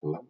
Hello.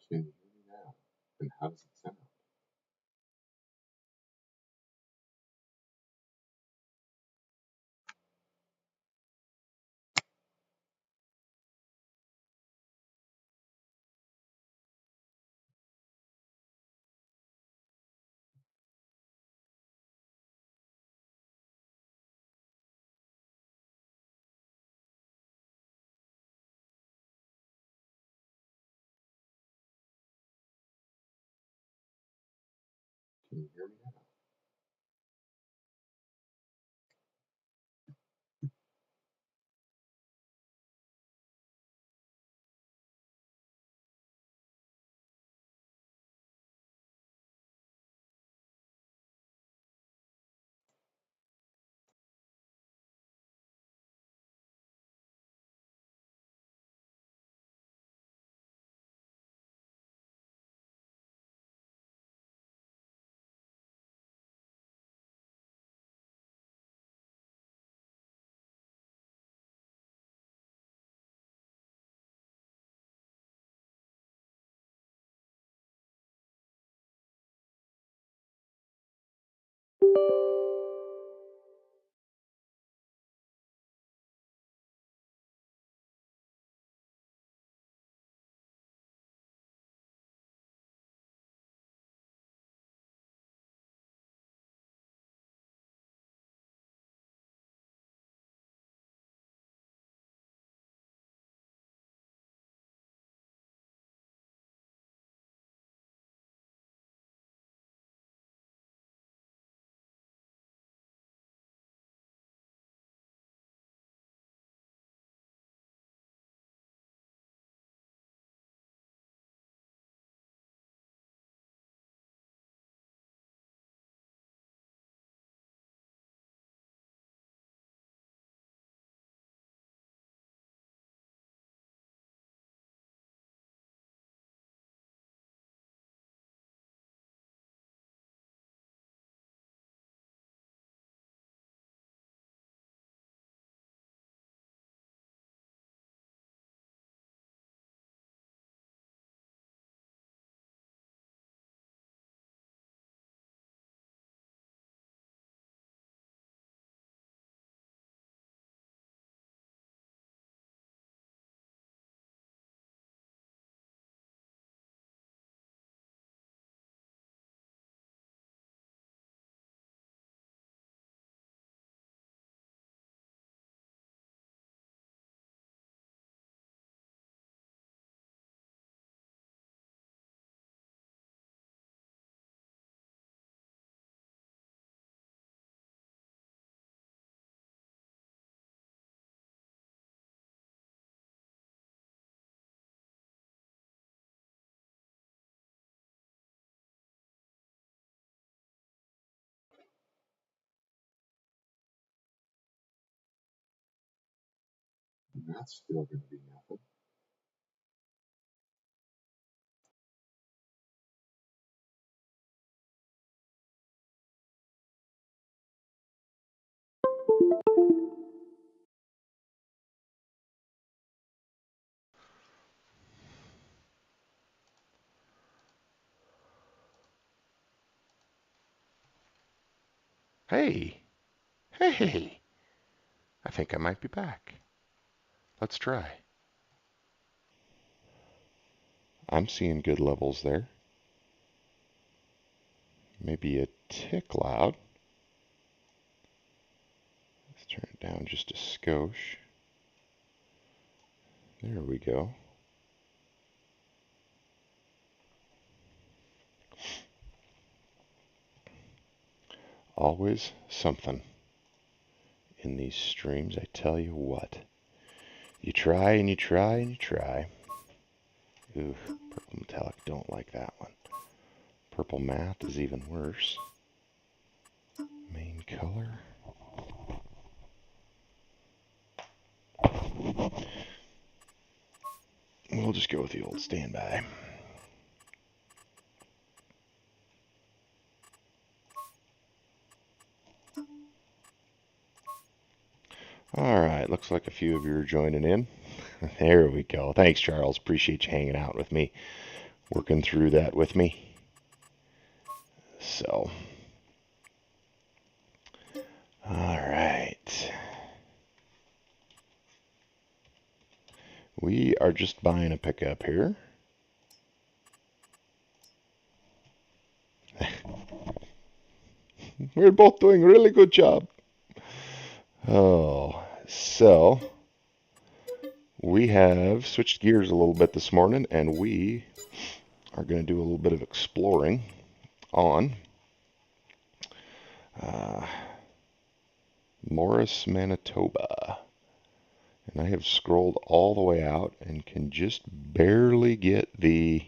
Can you hear me now? And how does it sound? Can you hear me now? that's still going to be nothing. Hey, hey, I think I might be back. Let's try. I'm seeing good levels there. Maybe a tick loud. Let's turn it down just a skosh. There we go. Always something in these streams, I tell you what. You try and you try and you try. Ooh, purple metallic, don't like that one. Purple matte is even worse. Main color. We'll just go with the old standby. All right, looks like a few of you are joining in. There we go. Thanks, Charles. Appreciate you hanging out with me, working through that with me. So, all right. We are just buying a pickup here. We're both doing a really good job. Oh, so we have switched gears a little bit this morning, and we are going to do a little bit of exploring on uh, Morris, Manitoba. And I have scrolled all the way out and can just barely get the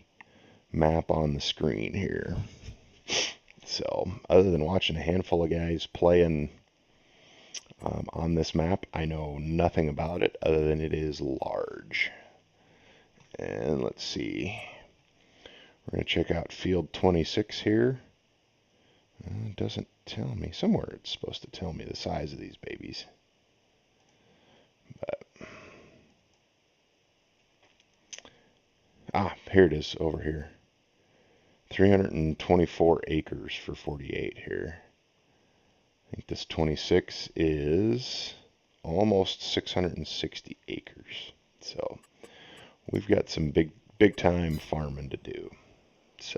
map on the screen here. So, other than watching a handful of guys playing on this map, I know nothing about it other than it is large. And let's see. We're going to check out field 26 here. It doesn't tell me. Somewhere it's supposed to tell me the size of these babies. But, here it is over here. 324 acres for 48 here. I think this 26 is almost 660 acres. So we've got some big time farming to do. So,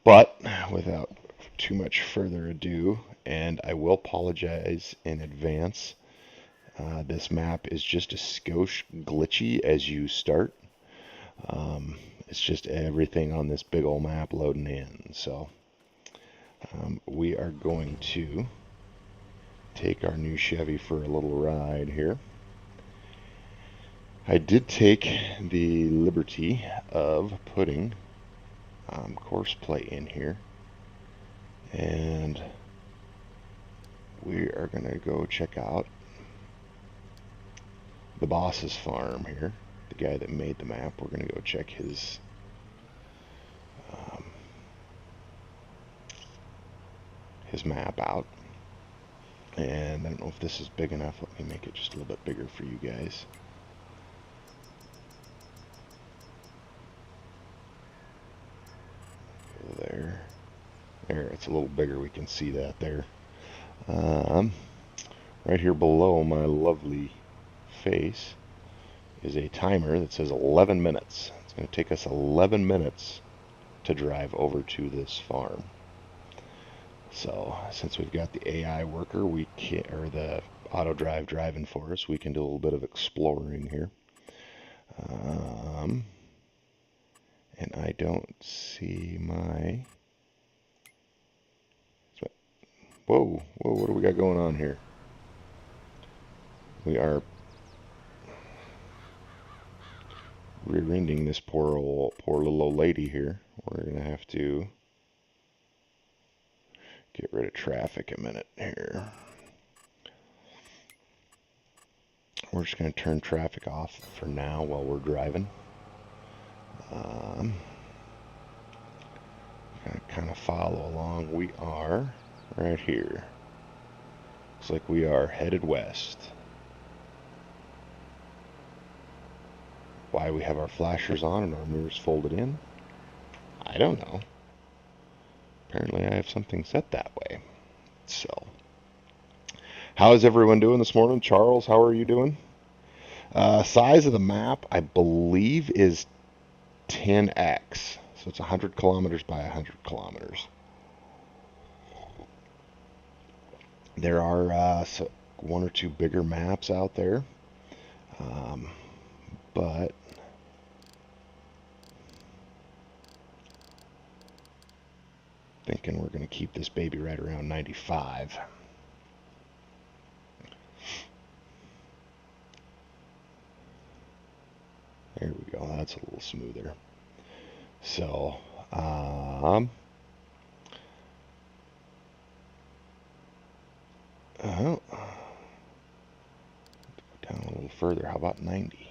but without too much further ado, and I will apologize in advance, this map is just a skosh glitchy as you start. It's just everything on this big old map loading in. So we are going to take our new Chevy for a little ride here. I did take the liberty of putting course play in here, and we are going to go check out the boss's farm here. The guy that made the map, we're going to go check his map out. And I don't know if this is big enough. Let me make it just a little bit bigger for you guys. Go there. There, it's a little bigger. We can see that there. Right here below my lovely face is a timer that says 11 minutes. It's going to take us 11 minutes to drive over to this farm. So since we've got the AI worker, we can, or the auto drive driving for us, we can do a little bit of exploring here. And I don't see my. Whoa, what do we got going on here? We are rear-ending this poor little old lady here. We're gonna have to get rid of traffic a minute here. We're just going to turn traffic off for now while we're driving. Gonna kind of follow along. We are right here. Looks like we are headed west. Why we have our flashers on and our mirrors folded in, I don't know. Apparently I have something set that way. So, how is everyone doing this morning? Charles, how are you doing? Size of the map, I believe, is 10x. So it's 100 kilometers by 100 kilometers. There are one or two bigger maps out there. But thinking we're going to keep this baby right around 95. There we go. That's a little smoother. So, oh, go down a little further. How about 90?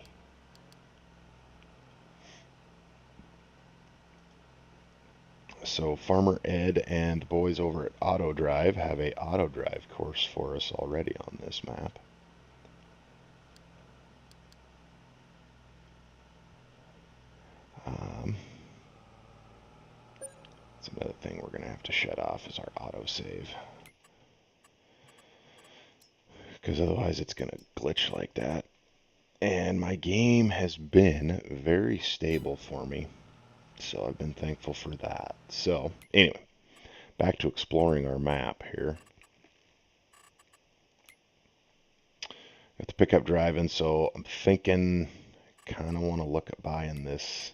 So Farmer Ed and the boys over at Auto Drive have a auto drive course for us already on this map. That's another thing we're going to have to shut off is our autosave. Because otherwise it's going to glitch like that. And my game has been very stable for me. So I've been thankful for that. So anyway, back to exploring our map here. Got the pickup driving, so I'm thinking kind of want to look at buying this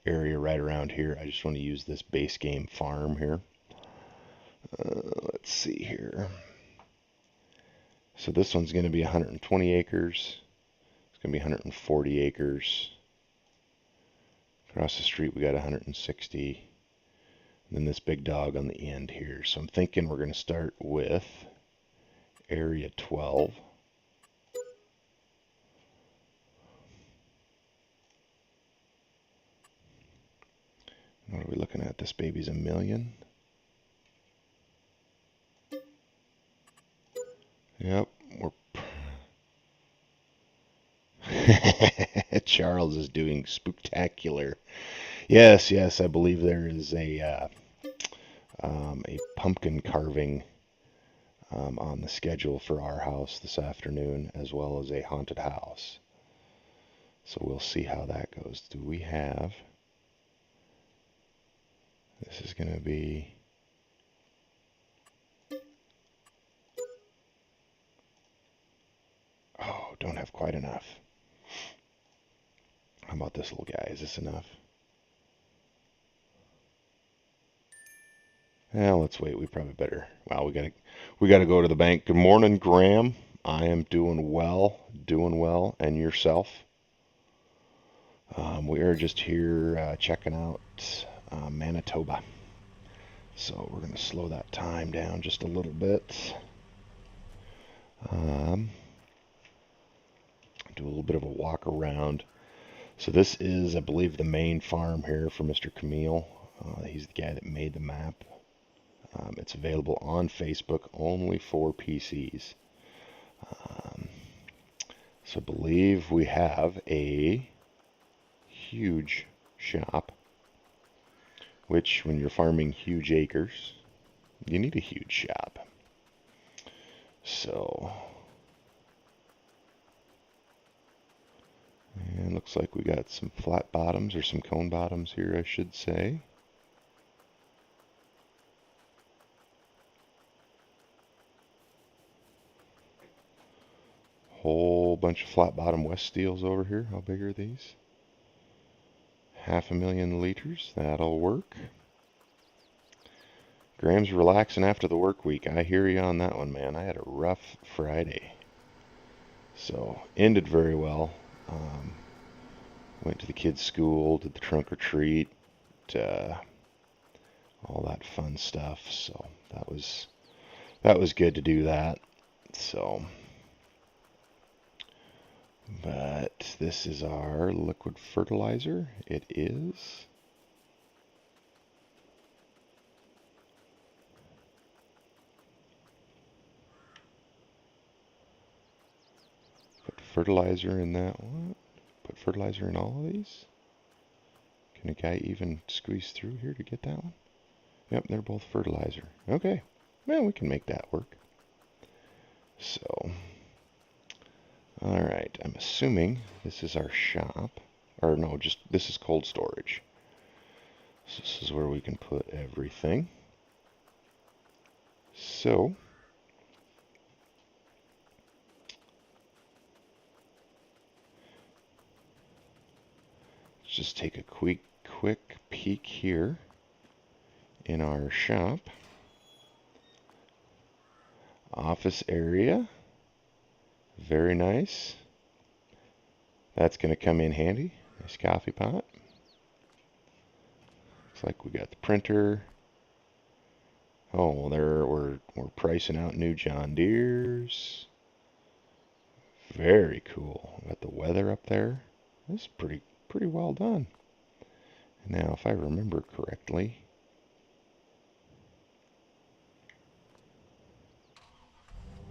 area right around here. I just want to use this base game farm here. Let's see here. So this one's going to be 120 acres. It's going to be 140 acres. Across the street we got 160. And then this big dog on the end here. So I'm thinking we're going to start with area 12. What are we looking at? This baby's 1 million. Yep, we're Charles is doing spooktacular. Yes, yes, I believe there is a pumpkin carving on the schedule for our house this afternoon, as well as a haunted house. So we'll see how that goes. Do we have... This is going to be... Oh, don't have quite enough. How about this little guy? Is this enough? Well, let's wait. We probably better. Wow, we gotta go to the bank. Good morning, Graham. I am doing well, and yourself? We are just here checking out Manitoba. So we're gonna slow that time down just a little bit. Do a little bit of a walk around. So this is, I believe, the main farm here for Mr. Camille. He's the guy that made the map. It's available on Facebook only for PCs. So I believe we have a huge shop, which when you're farming huge acres, you need a huge shop. So, and looks like we got some flat bottoms or some cone bottoms here, I should say. Whole bunch of flat bottom West Steels over here. How big are these? 500,000 liters. That'll work. Graham's relaxing after the work week. I hear you on that one, man. I had a rough Friday. So, ended very well. Went to the kids' school, did the trunk or treat, all that fun stuff. So that was good to do that. So But this is our liquid fertilizer. It is. Put fertilizer in that one. Put fertilizer in all of these. Can a guy even squeeze through here to get that one? Yep, they're both fertilizer. Okay, well, we can make that work. So, all right, I'm assuming this is our shop. Or no, just this is cold storage. So this is where we can put everything. So, let's just take a quick peek here in our shop. Office area. Very nice. That's going to come in handy. Nice coffee pot. Looks like we got the printer. Oh, there we're pricing out new John Deeres. Very cool. Got the weather up there. This is pretty well done. Now, if I remember correctly,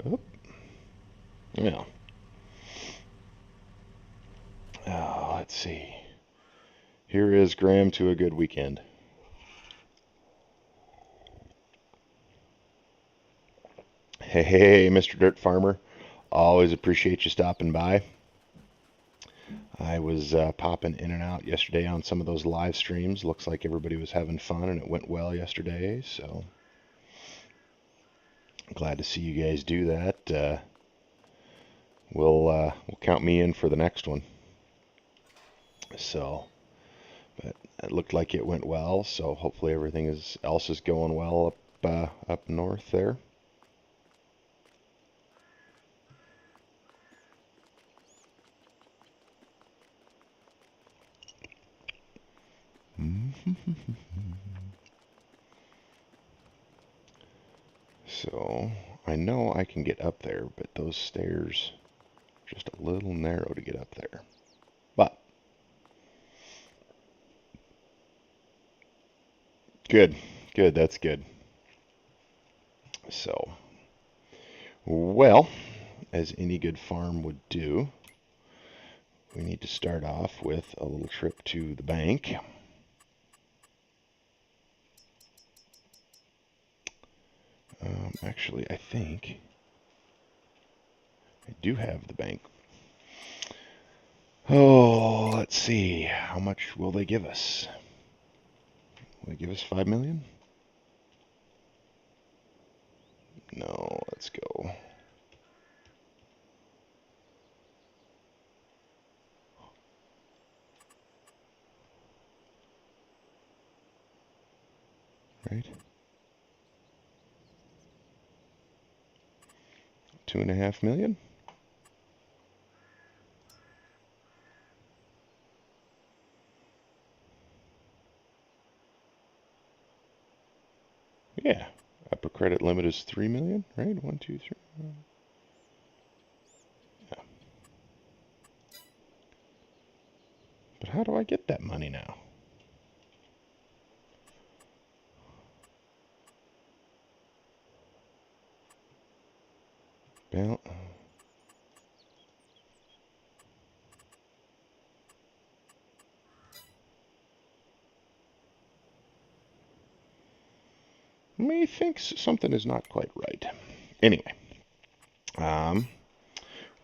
oh, well, let's see. Here is Graham to a good weekend. Hey, Mr. Dirt Farmer. Always appreciate you stopping by. I was popping in and out yesterday on some of those live streams. Looks like everybody was having fun and it went well yesterday. So glad to see you guys do that. We'll count me in for the next one. So, but it looked like it went well. So hopefully everything else is going well up north there. So I know I can get up there, but those stairs are just a little narrow to get up there. But good, that's good. So, well, as any good farm would do, we need to start off with a little trip to the bank. Actually, I think I do have the bank. Oh, let's see. How much will they give us? Will they give us 5 million? No, let's go. Right? 2.5 million? Yeah. Upper credit limit is 3 million, right? 1, 2, 3. Yeah. But how do I get that money now? Well, methinks something is not quite right. Anyway,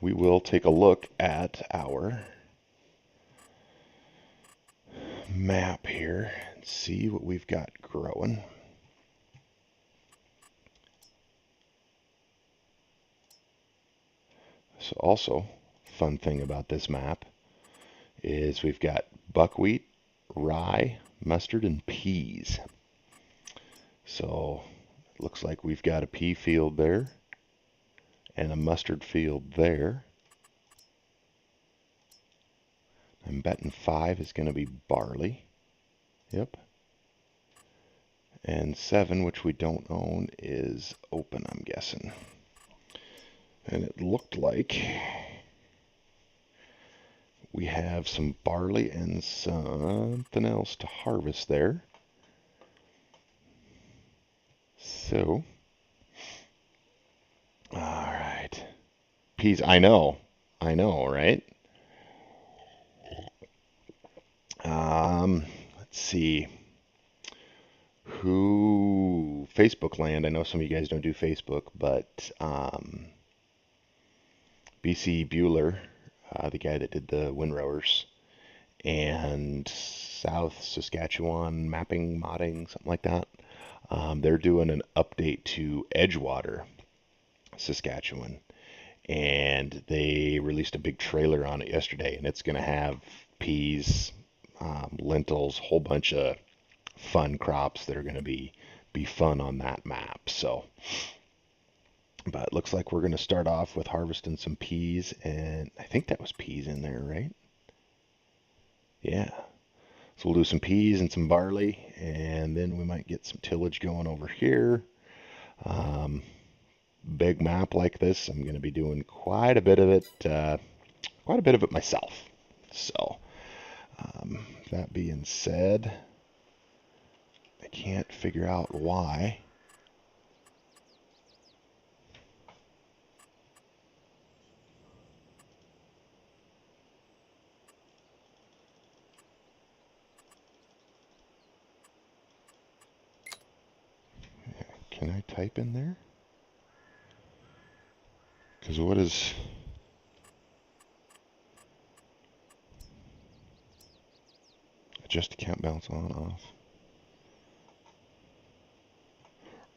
we will take a look at our map here and see what we've got growing. So also, fun thing about this map is we've got buckwheat, rye, mustard, and peas. So it looks like we've got a pea field there and a mustard field there. I'm betting 5 is going to be barley. Yep. And 7, which we don't own, is open, I'm guessing. And it looked like We have some barley and something else to harvest there. So, all right. Peas, I know, right? Let's see. Facebook land. I know some of you guys don't do Facebook, but BC Bueller, the guy that did the windrowers, and South Saskatchewan mapping, modding, something like that. They're doing an update to Edgewater, Saskatchewan, and they released a big trailer on it yesterday, and it's going to have peas, lentils, whole bunch of fun crops that are going to be fun on that map. So, but it looks like we're going to start off with harvesting some peas, and I think that was peas in there, right? Yeah. So we'll do some peas and some barley, and then we might get some tillage going over here. Um, Big map like this, I'm going to be doing quite a bit of it, myself. So, that being said, I can't figure out why. Can I type in there? Because what is adjust account balance on off?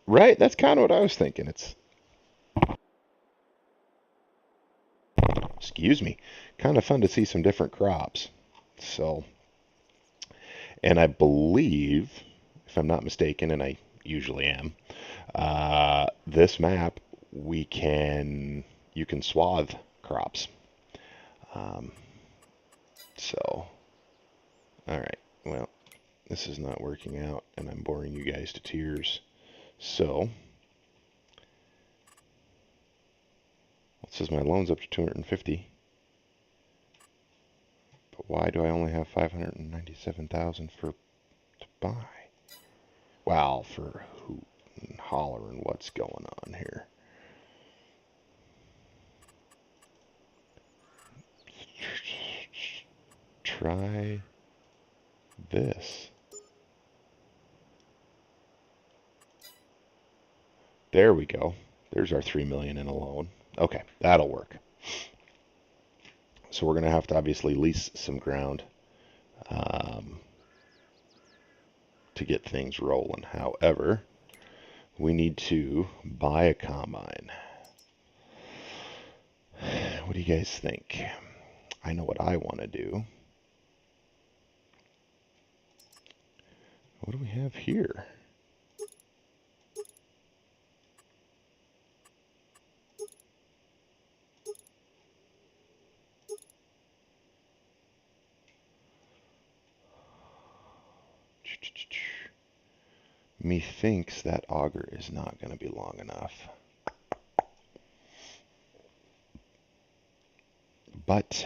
Right, that's kind of what I was thinking. It's, excuse me, kind of fun to see some different crops. So, and I believe, if I'm not mistaken, and I usually am, this map you can swath crops. Um, so, all right, well, this is not working out, and I'm boring you guys to tears. So, it says my loan's up to 250. But why do I only have 597,000 to buy? Wow, for hoot and hollering, what's going on here? Try this. There we go. There's our 3 million in a loan. Okay, that'll work. So we're going to have to obviously lease some ground um, to get things rolling. However, we need to buy a combine. What do you guys think? I know what I want to do. What do we have here? Methinks that auger is not going to be long enough. But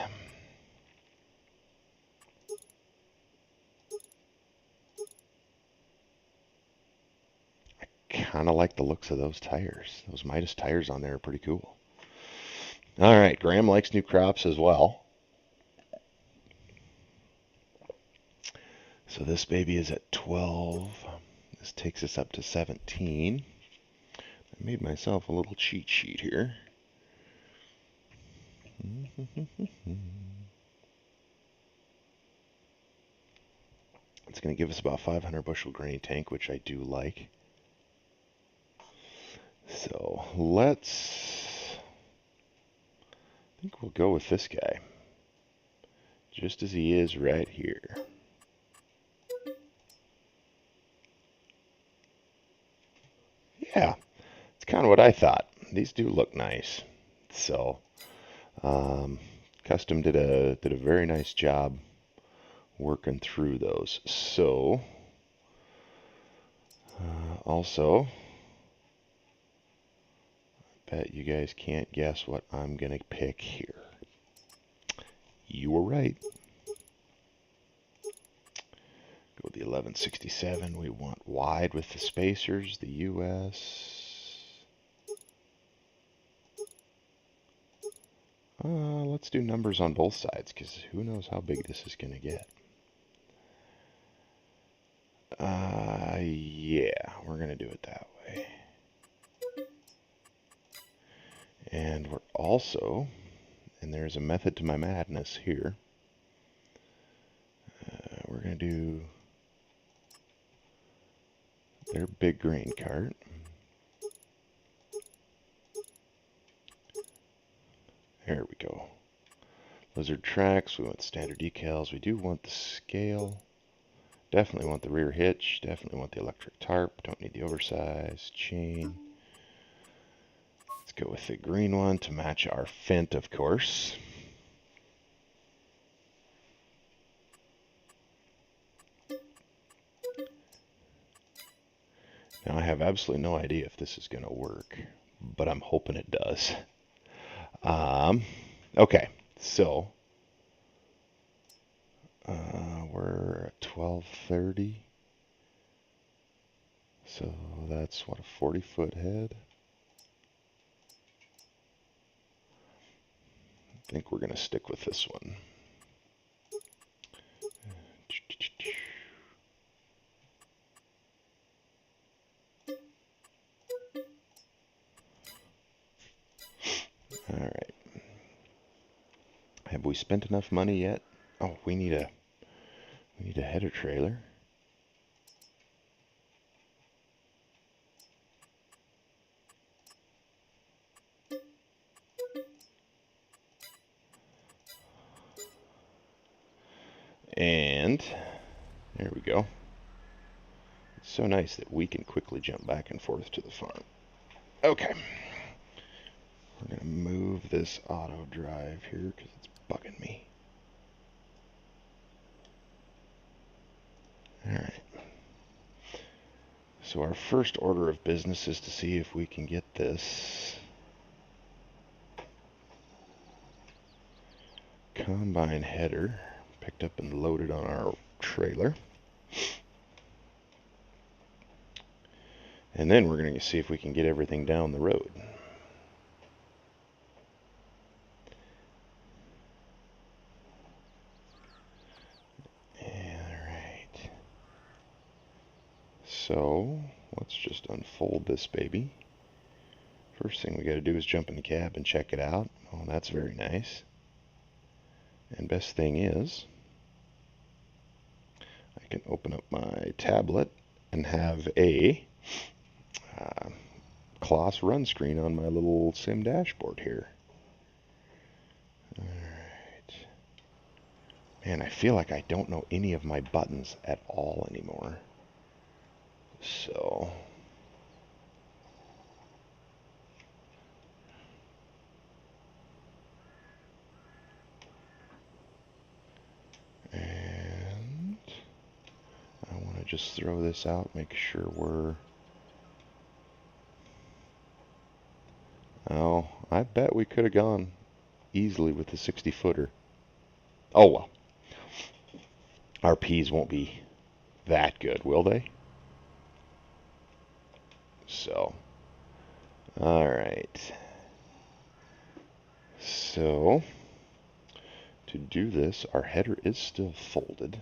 kind of like the looks of those tires. Those Midas tires on there are pretty cool. All right, Graham likes new crops as well. So this baby is at 12. This takes us up to 17. I made myself a little cheat sheet here. It's going to give us about 500 bushel grain tank, which I do like. So I think we'll go with this guy. Just as he is right here. Yeah, it's kind of what I thought. These do look nice. So, Custom did a very nice job working through those. So, also, bet you guys can't guess what I'm gonna pick here. You were right. Go with the 1167. We want wide with the spacers, the US. Let's do numbers on both sides, because who knows how big this is going to get. Yeah, we're going to do it that way. And we're also, and there's a method to my madness here, we're going to do their big grain cart. There we go. Lizard tracks, we want standard decals, we do want the scale, definitely want the rear hitch, definitely want the electric tarp, don't need the oversized chain. Let's go with the green one to match our Fent, of course. Now I have absolutely no idea if this is going to work, but I'm hoping it does. Okay, so we're at 1230. So that's what, a 40-foot head? I think we're going to stick with this one. All right. Have we spent enough money yet? Oh, we need a header trailer. And there we go. It's so nice that we can quickly jump back and forth to the farm. Okay. We're going to move this auto drive here because it's bugging me. All right. So our first order of business is to see if we can get this combine header picked up and loaded on our trailer. And then we're going to see if we can get everything down the road. Alright. So, let's just unfold this baby. First thing we got to do is jump in the cab and check it out. Oh, that's very nice. And best thing is, I can open up my tablet and have a Kloss run screen on my little sim dashboard here. Alright. Man, I feel like I don't know any of my buttons at all anymore. So, and I want to just throw this out, make sure we're... Oh, I bet we could have gone easily with the 60-footer. Oh well. Our P's won't be that good, will they? So, alright. So, to do this, our header is still folded.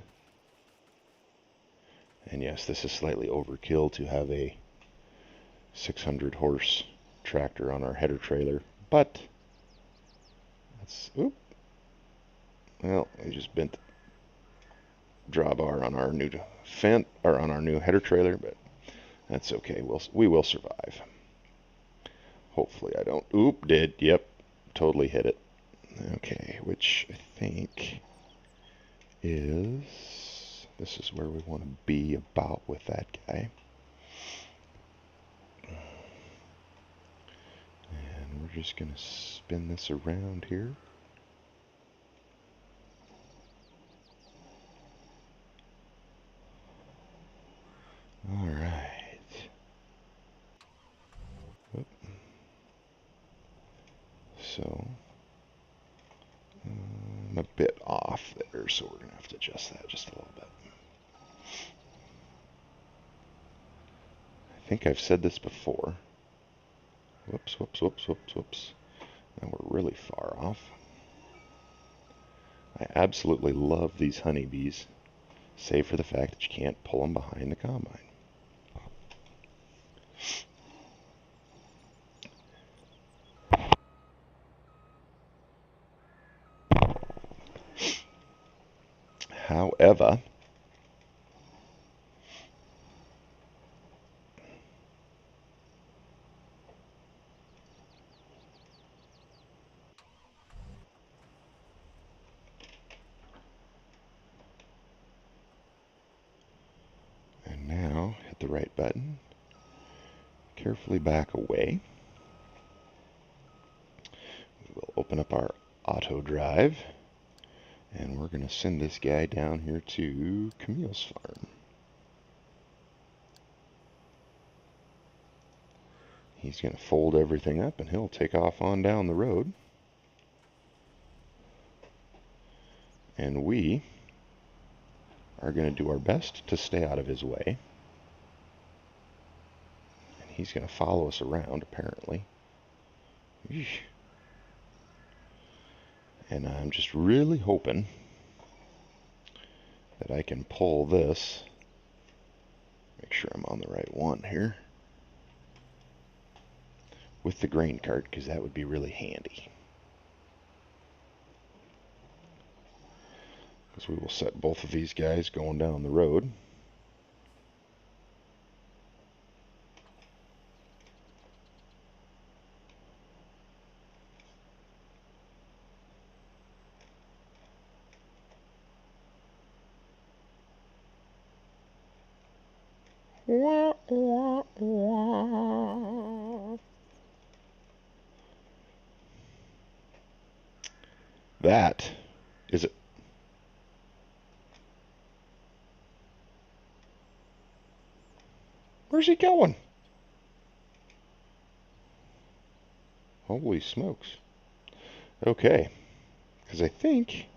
And yes, this is slightly overkill to have a 600 horse tractor on our header trailer, but that's, oop, well, we just bent the drawbar on our new Fent, or on our new header trailer, but that's okay. We will survive. Hopefully I don't, oop, did, yep, totally hit it. Okay, which I think is, this is where we want to be about with that guy. And we're just going to spin this around here. All right. So, I'm a bit off there, so we're going to have to adjust that just a little bit. I think I've said this before. Whoops, whoops, whoops, whoops, whoops. Now we're really far off. I absolutely love these honeybees, save for the fact that you can't pull them behind the combine. However, and now hit the right button, carefully back away. We will open up our auto drive, and we're going to send this guy down here to Camille's farm. He's going to fold everything up, and he'll take off on down the road. And we are going to do our best to stay out of his way. And he's going to follow us around, apparently. Eesh. And I'm just really hoping that I can pull this. Make sure I'm on the right one here. With the grain cart, because that would be really handy. Because we will set both of these guys going down the road. Wah, wah, wah. That is it. Where's he going? Holy smokes. Okay, because I think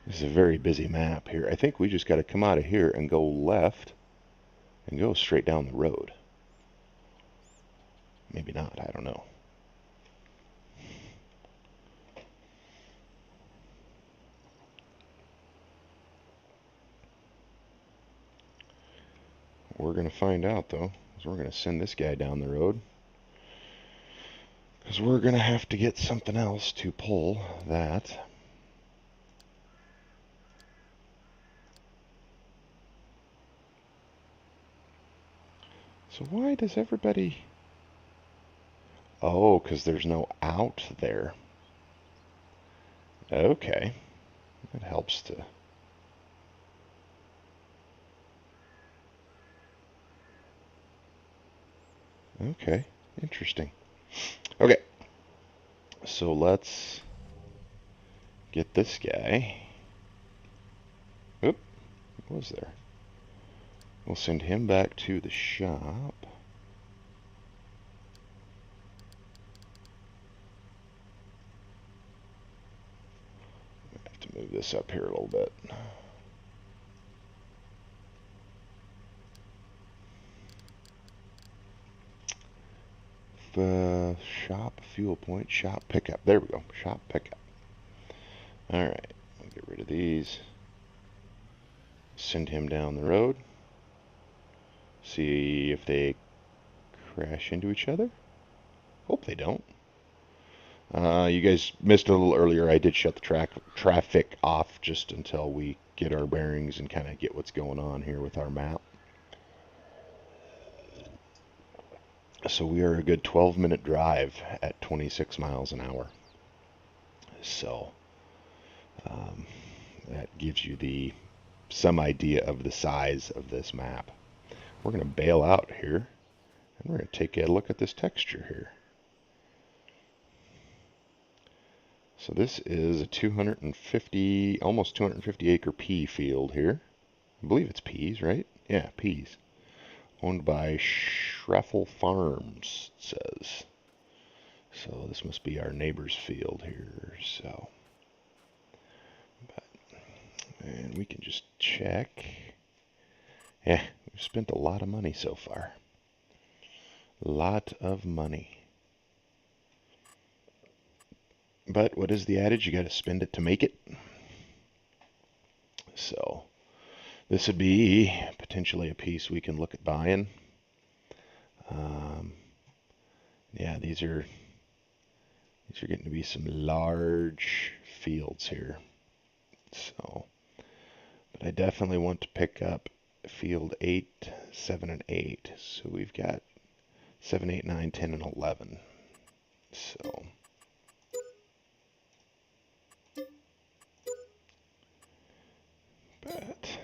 this is a very busy map here. I think we just got to come out of here and go left and go straight down the road. Maybe not, I don't know. We're going to find out, though, because we're going to send this guy down the road. Because we're going to have to get something else to pull that. So why does everybody... Oh, because there's no out there. Okay. That helps to... Okay, interesting. Okay, so let's get this guy. Oop, what was there? We'll send him back to the shop. I have to move this up here a little bit. Shop, fuel point, shop pickup. There we go, shop pickup. Alright, we'll get rid of these. Send him down the road. See if they crash into each other. Hope they don't. You guys missed a little earlier. I did shut the traffic off just until we get our bearings and kind of get what's going on here with our map. So we are a good 12-minute drive at 26 miles an hour. So that gives you some idea of the size of this map. We're going to bail out here, and we're going to take a look at this texture here. So this is a 250, almost 250 acre pea field here. I believe it's peas, right? Yeah, peas. Owned by Schraffel Farms, it says. So this must be our neighbor's field here. So, and we can just check. Yeah, we've spent a lot of money so far. Lot of money. But what is the adage? You got to spend it to make it. So this would be potentially a piece we can look at buying. Yeah, these are getting to be some large fields here. So, but I definitely want to pick up field 8, 7, and 8. So we've got 7, 8, 9, 10, and 11. So, but,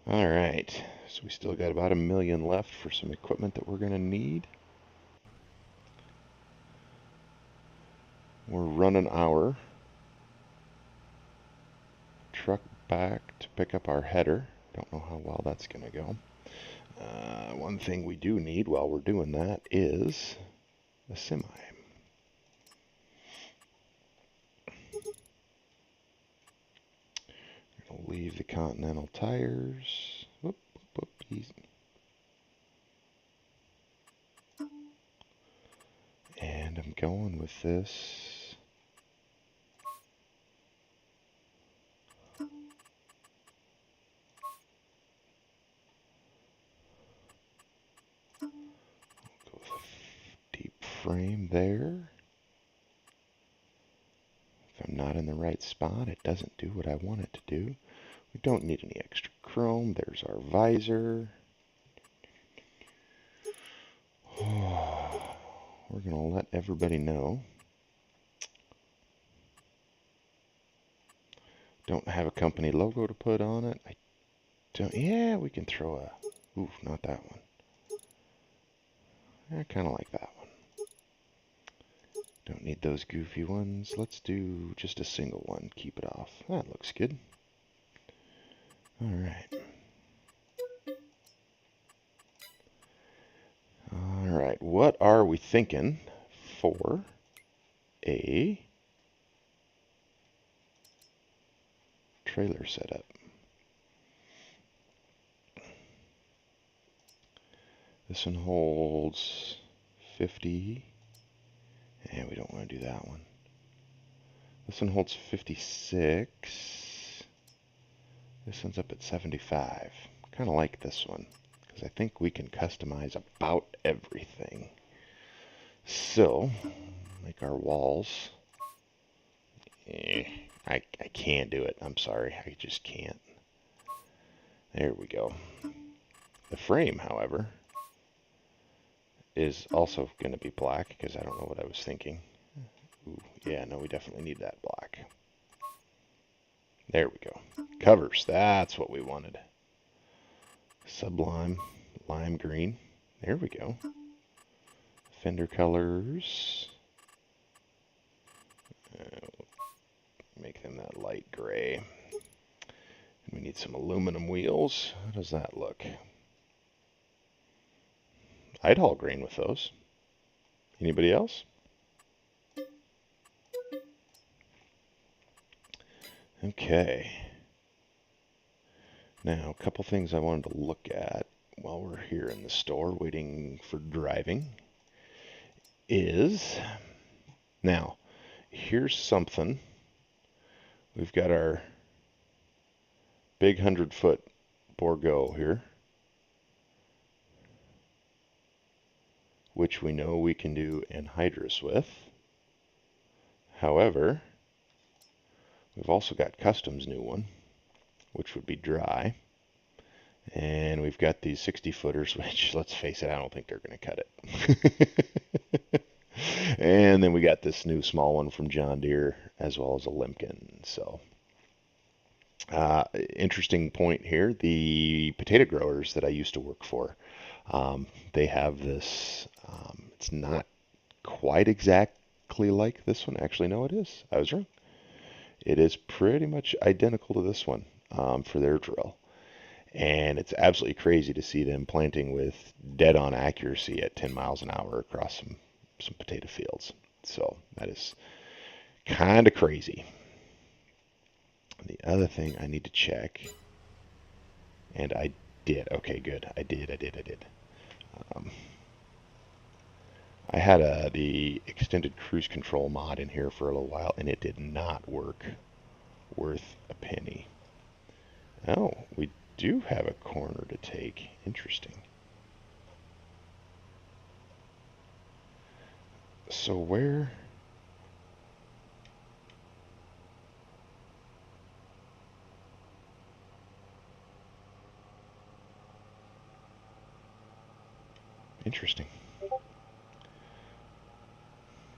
all right. So we still got about $1 million left for some equipment that we're going to need. We're running our truck back to pick up our header. Don't know how well that's going to go. One thing we do need while we're doing that is a semi. We'll leave the Continental tires. Whoop, whoop, easy. And I'm going with this. Go with a deep frame there. If I'm not in the right spot, it doesn't do what I want it to do. We don't need any extra chrome. There's our visor. We're going to let everybody know. Don't have a company logo to put on it. I don't. Yeah, we can throw a. Ooh, not that one. I kind of like that one. Don't need those goofy ones. Let's do just a single one. Keep it off. That looks good. All right. All right. What are we thinking for a trailer setup? This one holds 50. And we don't want to do that one. This one holds 56. This one's up at 75. Kind of like this one because I think we can customize about everything. So, like our walls. I can't do it. I'm sorry. I just can't. There we go. The frame, however, is also going to be black because I don't know what I was thinking. Ooh, yeah, no, we definitely need that black. There we go. Covers, that's what we wanted. Sublime, lime green. There we go. Fender colors. Make them that light gray. And we need some aluminum wheels. How does that look? I'd haul green with those. Anybody else? Okay. Now, a couple things I wanted to look at while we're here in the store waiting for driving is, now, here's something. We've got our big 100-foot Borgo here, which we know we can do anhydrous with. However, we've also got Custom's new one, which would be dry. And we've got these 60-footers, which, let's face it, I don't think they're going to cut it. And then we got this new small one from John Deere, as well as a Limken. So, interesting point here. The potato growers that I used to work for, they have this, it's not quite exactly like this one. Actually, no, it is. I was wrong. It is pretty much identical to this one for their drill. And it's absolutely crazy to see them planting with dead-on accuracy at 10 miles an hour across some some potato fields. So that is kind of crazy. The other thing I need to check, and I did. Okay, good. I did. Um, I had the extended cruise control mod in here for a little while, and it did not work worth a penny. Oh, we do have a corner to take. Interesting. So where... Interesting.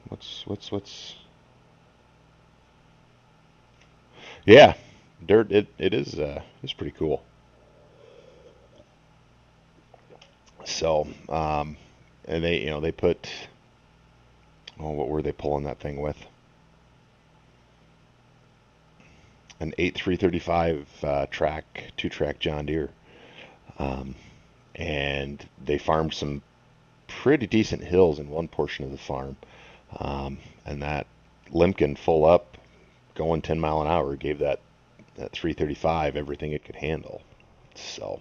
What's... Yeah, dirt. It is. It's pretty cool. So, and they put. Oh, what were they pulling that thing with? An 8335 track, 2-track John Deere, um, and they farmed some pretty decent hills in one portion of the farm, and that Limkin full up, going 10 mile an hour, gave that 335 everything it could handle. So,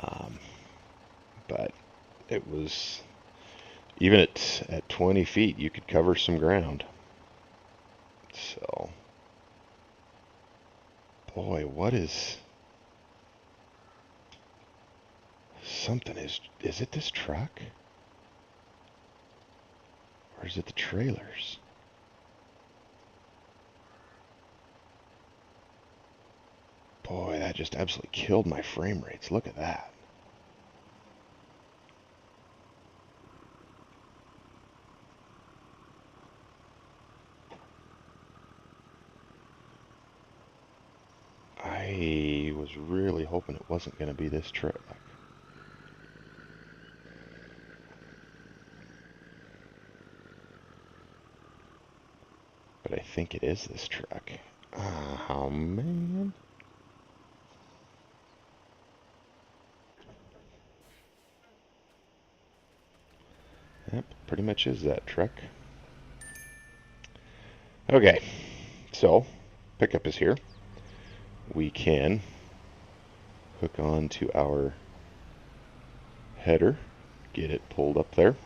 um, but it was even at 20 feet, you could cover some ground. So, boy, what is something is it this truck? Or is it the trailers? Boy, that just absolutely killed my frame rates. Look at that. I was really hoping it wasn't going to be this truck. But I think it is this truck. Oh, man. Yep, pretty much is that truck. Okay, so pickup is here. We can hook on to our header, get it pulled up there.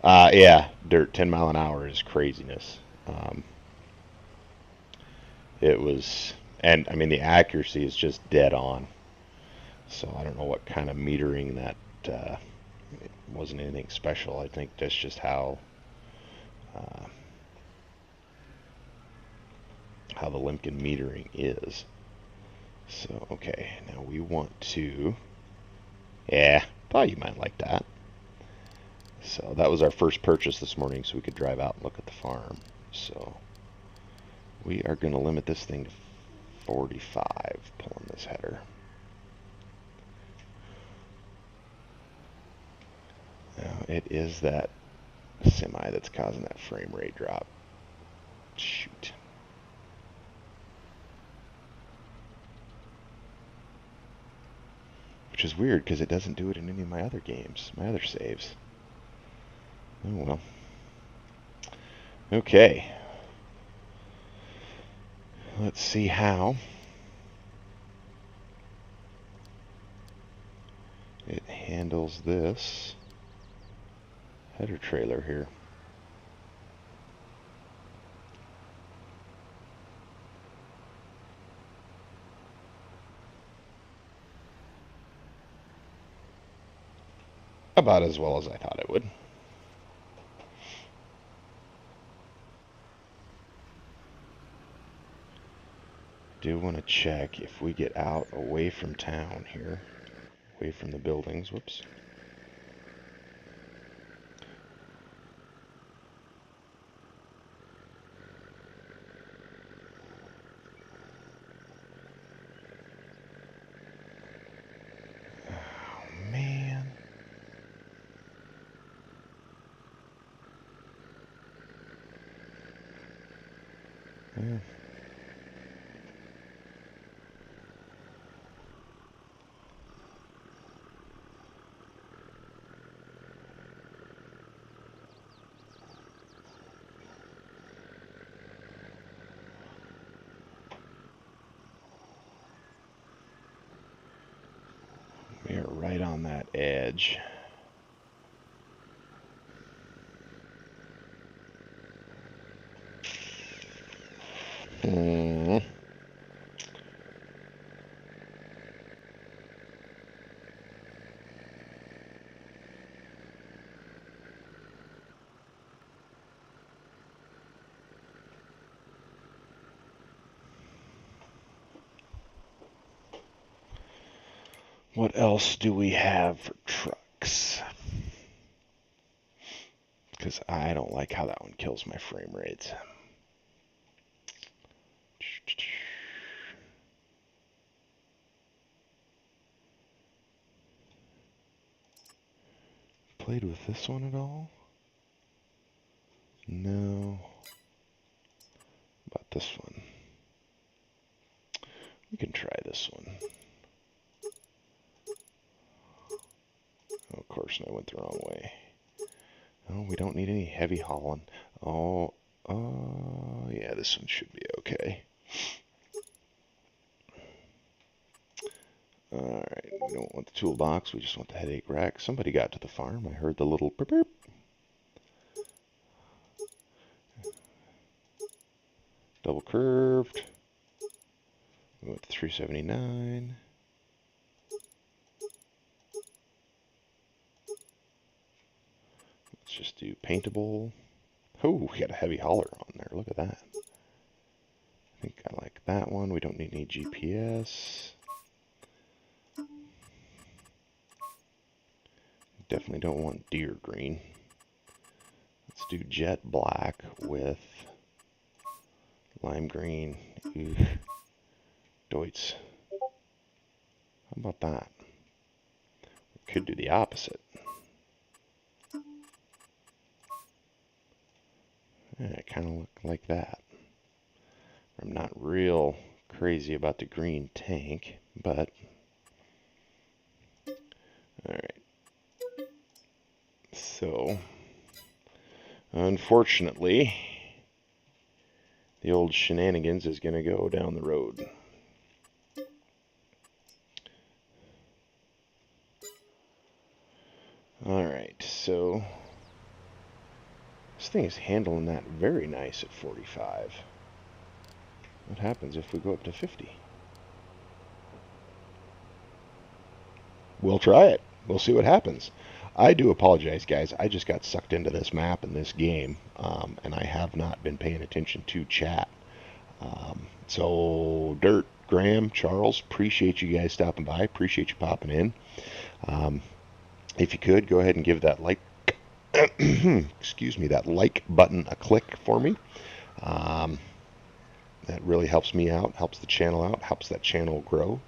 Yeah, dirt 10 mile an hour is craziness. It was, and I mean, the accuracy is just dead on. So I don't know what kind of metering that, it wasn't anything special. I think that's just uh, how the Limkin metering is. So, okay, now we want to, yeah, thought you might like that. So that was our first purchase this morning, so we could drive out and look at the farm. So we are going to limit this thing to 45, pulling this header. Now it is that semi that's causing that frame rate drop. Shoot. Which is weird because it doesn't do it in any of my other games, my other saves. Oh well. Okay. Let's see how it handles this header trailer here. About as well as I thought it would. Do want to check if we get out away from town here, away from the buildings. Whoops. Oh, man. Yeah. on that edge. Hmm. What else do we have for trucks? Because I don't like how that one kills my frame rates. Played with this one at all? No. About this one? We can try this one. Oh, of course, I went the wrong way. Oh, we don't need any heavy hauling. Oh, yeah, this one should be okay. Alright, we don't want the toolbox, we just want the headache rack. Somebody got to the farm. I heard the little burp burp. Double curved. We went to 379. Let's just do paintable. Oh, we got a heavy hauler on there. Look at that. I think I like that one. We don't need any GPS. Definitely don't want deer green. Let's do jet black with lime green. Ooh. Deutz. How about that? We could do the opposite. Yeah, kind of look like that. I'm not real crazy about the green tank, but alright. So, unfortunately, the old shenanigans is going to go down the road. Alright, so this thing is handling that very nice at 45. What happens if we go up to 50? We'll try it. We'll see what happens. I do apologize, guys. I just got sucked into this map and this game, and I have not been paying attention to chat. So, Dirt, Graham, Charles, appreciate you guys stopping by. Appreciate you popping in. If you could, go ahead and give that like, excuse me, that like button a click for me. That really helps me out, helps the channel out, helps that channel grow.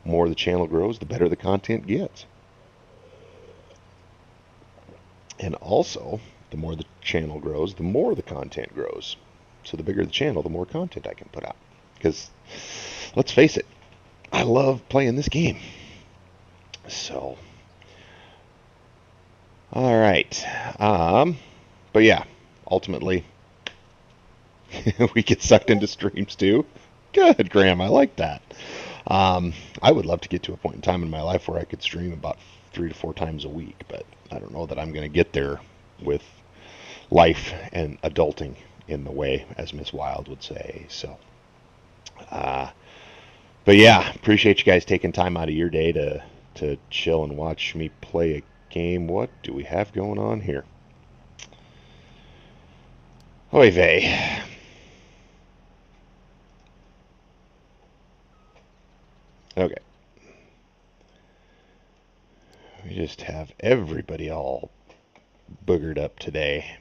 The more the channel grows, the better the content gets. And also, the more the channel grows, the more the content grows. So the bigger the channel, the more content I can put out. Because, let's face it, I love playing this game. So, alright. But yeah, ultimately, we get sucked into streams too. Good, Graham, I like that. I would love to get to a point in time in my life where I could stream about 3 to 4 times a week, but I don't know that I'm going to get there with life and adulting in the way, as Miss Wild would say. So, but yeah, appreciate you guys taking time out of your day to chill and watch me play a game. What do we have going on here? Oy vey. Okay. We just have everybody all boogered up today.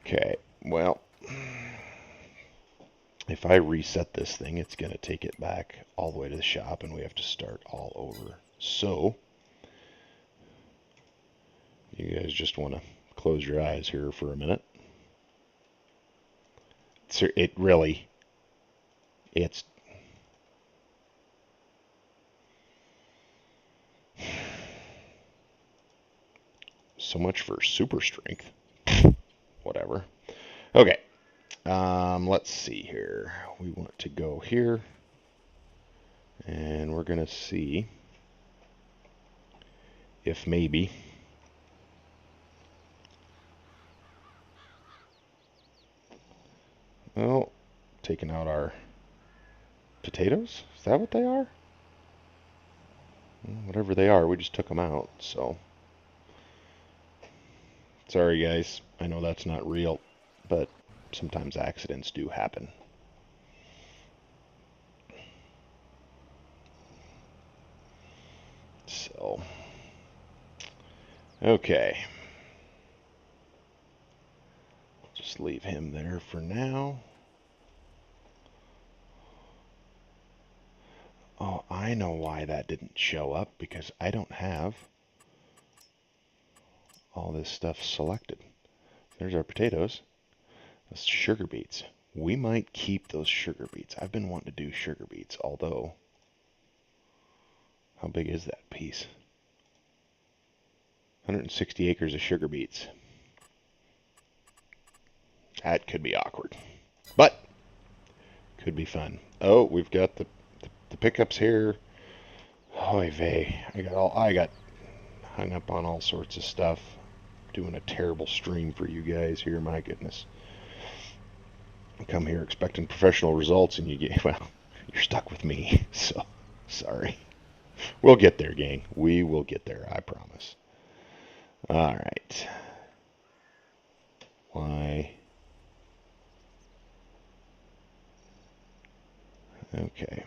Okay, well, if I reset this thing, it's going to take it back all the way to the shop, and we have to start all over. So, You guys just want to close your eyes here for a minute. It really, it's so much for super strength. Whatever. Okay. Let's see here. We want to go here, and we're going to see if maybe well, taking out our potatoes. Is that what they are? Whatever they are, we just took them out. So sorry, guys. I know that's not real, but sometimes accidents do happen. So, okay. Just leave him there for now. Oh, I know why that didn't show up, because I don't have all this stuff selected. There's our potatoes. That's sugar beets. We might keep those sugar beets. I've been wanting to do sugar beets, although, how big is that piece? 160 acres of sugar beets. That could be awkward, but could be fun. Oh, we've got the pickups here. Oy vey. I got hung up on all sorts of stuff. Doing a terrible stream for you guys here, my goodness. I come here expecting professional results and you get, well, you're stuck with me. So, sorry. We'll get there, gang. We will get there, I promise. All right. Why? Okay.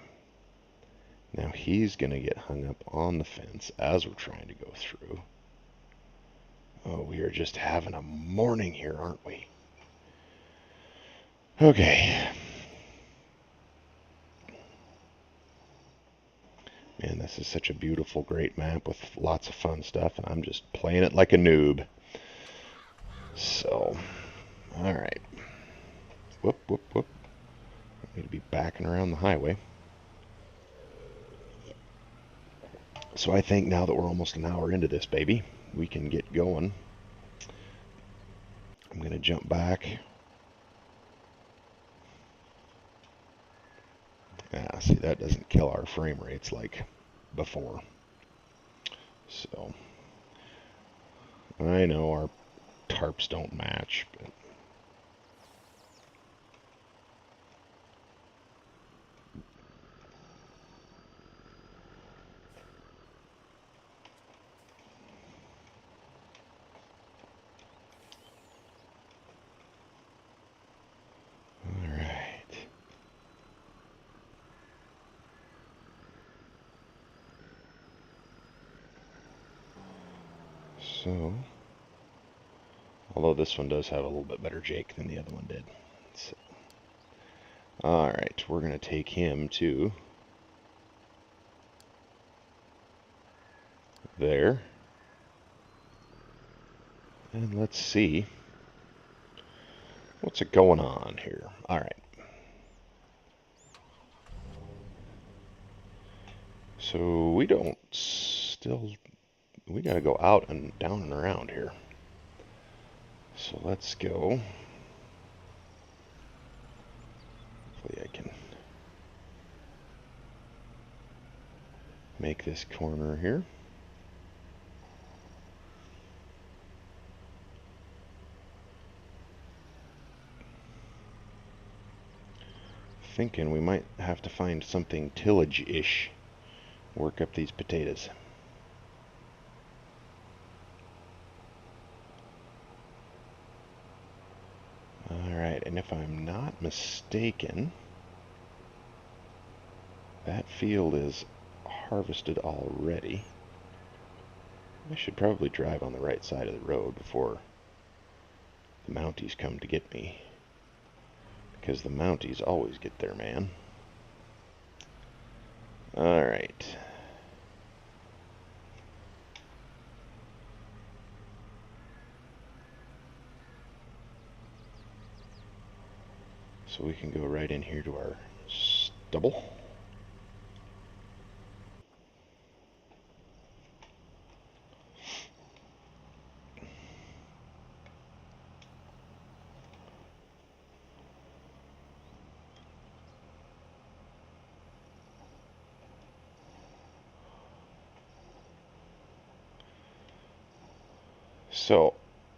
Now he's going to get hung up on the fence as we're trying to go through. Oh, we are just having a morning here, aren't we? Okay. Man, this is such a beautiful, great map with lots of fun stuff, and I'm just playing it like a noob. So, alright. Whoop, whoop, whoop. I need to be backing around the highway. So I think now that we're almost an hour into this, baby, we can get going. I'm going to jump back. Ah, see, that doesn't kill our frame rates like before. So, I know our tarps don't match, but alright. So, although this one does have a little bit better Jake than the other one did. So, alright, we're going to take him to there. And let's see what's going on here. Alright. So we don't still, we got to go out and down and around here. So let's go. Hopefully I can make this corner here. Thinking we might have to find something tillage-ish. Work up these potatoes. Alright, and if I'm not mistaken, that field is harvested already. I should probably drive on the right side of the road before the Mounties come to get me. Because the Mounties always get there, man. Alright. So we can go right in here to our stubble. So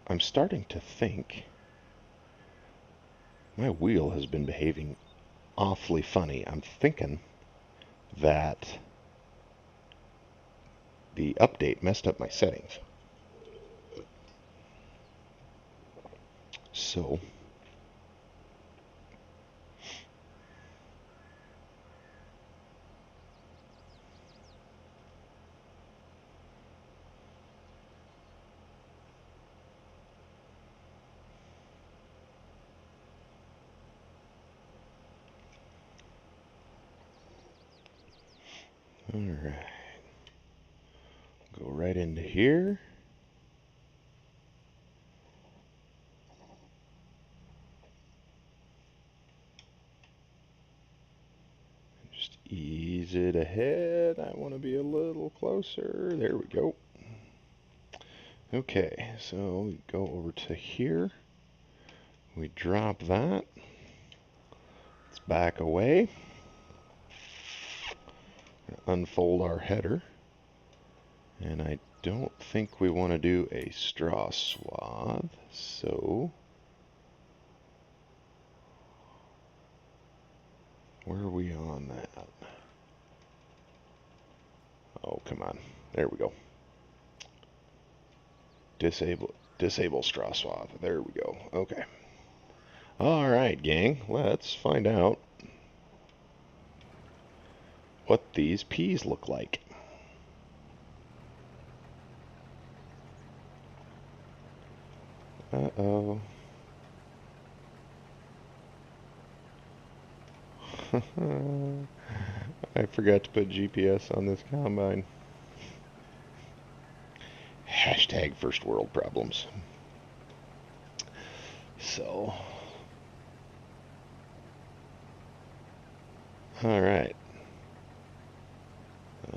I'm starting to think my wheel has been behaving awfully funny. I'm thinking that the update messed up my settings. So all right, go right into here. Just ease it ahead. I want to be a little closer. There we go. Okay, so we go over to here. We drop that. Let's back away. Unfold our header. And I don't think we want to do a straw swath, so where are we on that? Oh, come on. There we go. Disable straw swath. There we go. Okay. All right, gang. Let's find out what these peas look like. Uh-oh. I forgot to put GPS on this combine. Hashtag first world problems. So, all right.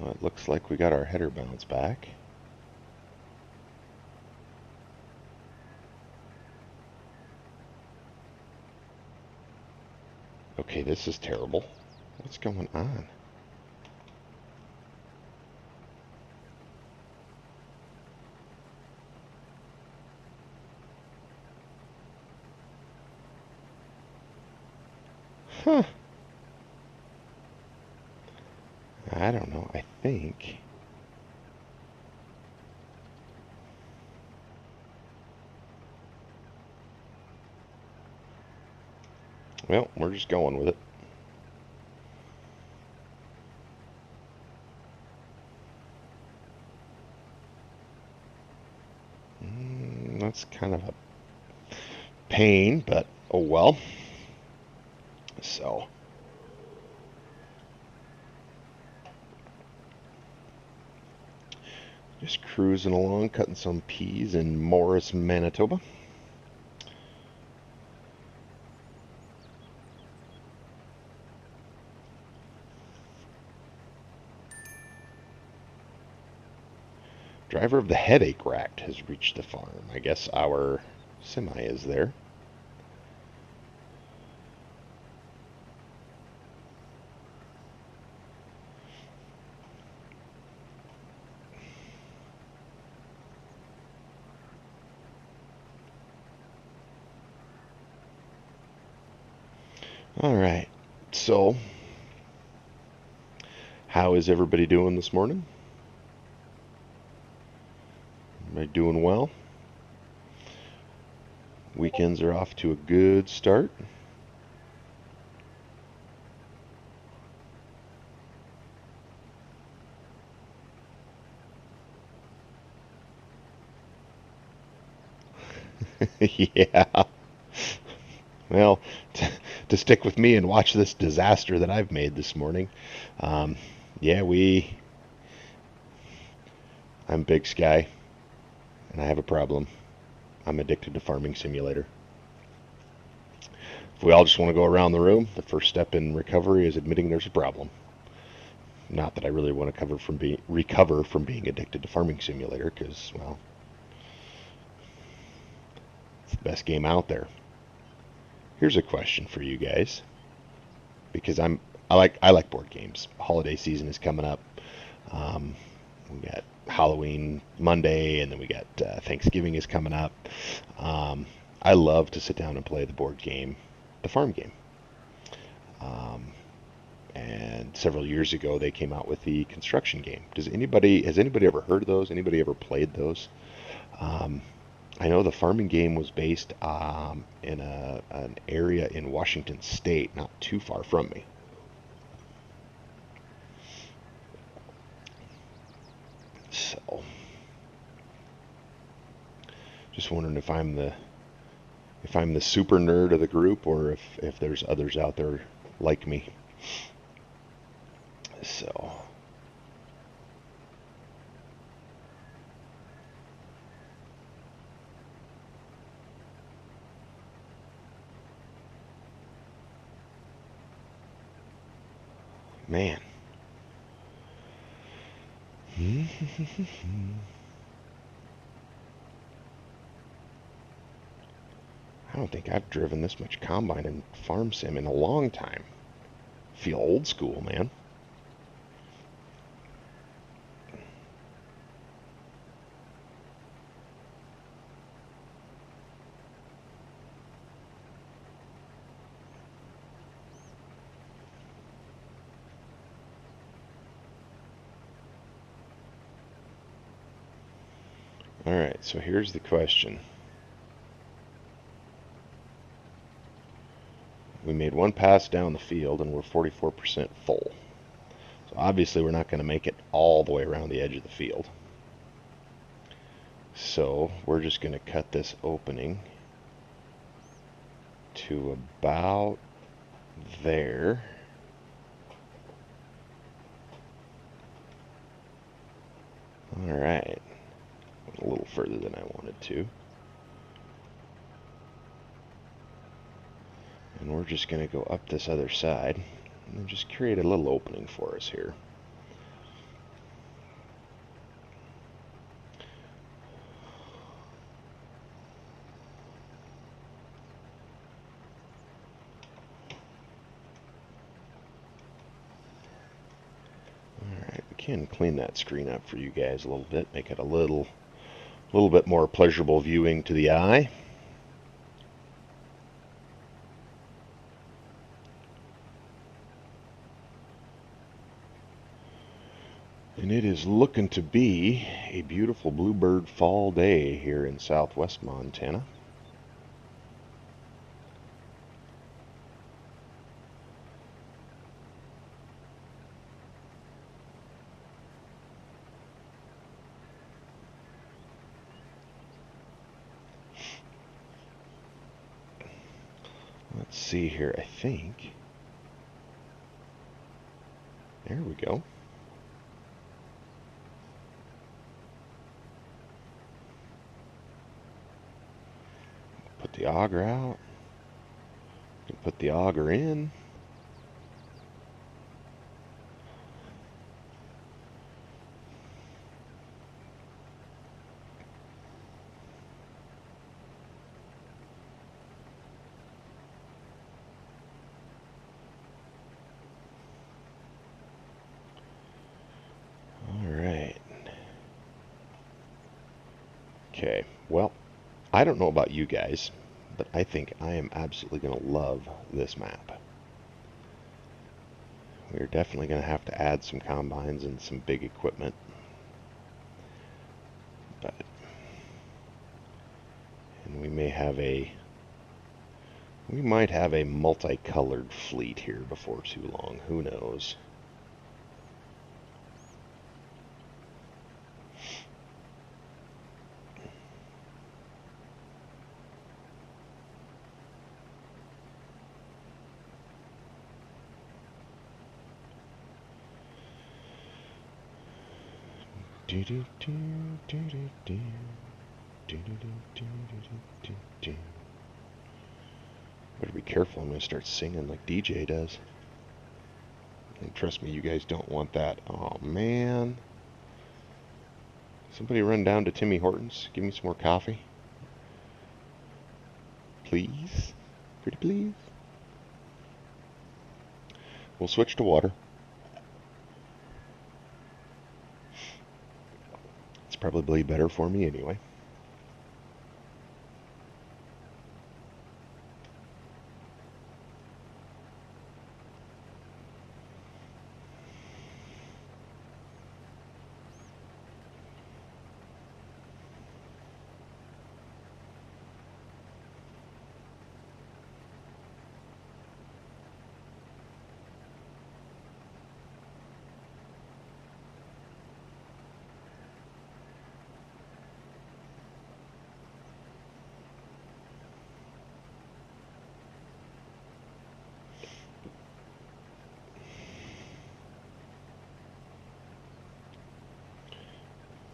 It looks like we got our header bounce back. Okay, this is terrible. What's going on? Huh. I don't know. I think. Well, we're just going with it. That's kind of a pain, but oh well. So, just cruising along, cutting some peas in Morris, Manitoba. Driver of the headache rack has reached the farm. I guess our semi is there. All right. So, how is everybody doing this morning? Am I doing well? Weekends are off to a good start. Yeah. Well, to stick with me and watch this disaster that I've made this morning. Um, yeah, I'm Big Sky, and I have a problem. I'm addicted to Farming Simulator. If we all just want to go around the room, the first step in recovery is admitting there's a problem. Not that I really want to recover from being addicted to Farming Simulator, because, well, it's the best game out there. Here's a question for you guys, because I like board games. Holiday season is coming up. Um, we got Halloween Monday, and then we got Thanksgiving is coming up. Um, I love to sit down and play the board game, the farm game. Um, and several years ago, they came out with the construction game. Has anybody ever heard of those? Anybody ever played those? Um, I know the farming game was based in an area in Washington State, not too far from me. So, just wondering if I'm the super nerd of the group, or if there's others out there like me. So, man. I don't think I've driven this much combine and farm sim in a long time. Feel old school, man. All right, so here's the question. We made one pass down the field and we're 44% full. So obviously we're not going to make it all the way around the edge of the field. So we're just going to cut this opening to about there. All right, a little further than I wanted to. And we're just going to go up this other side and just create a little opening for us here. Alright, we can clean that screen up for you guys a little bit, make it a little bit more pleasurable viewing to the eye. And it is looking to be a beautiful bluebird fall day here in southwest Montana. Let's see here, I think. There we go. Put the auger out. Put the auger in. Alright. Okay, well, I don't know about you guys, but I think I am absolutely going to love this map. We're definitely going to have to add some combines and some big equipment. But, and we might have a multicolored fleet here before too long. Who knows? Better be careful. I'm going to start singing like DJ does. And trust me, you guys don't want that. Oh, man. Somebody run down to Timmy Hortons. Give me some more coffee. Please. Pretty please. We'll switch to water. It's probably better for me anyway.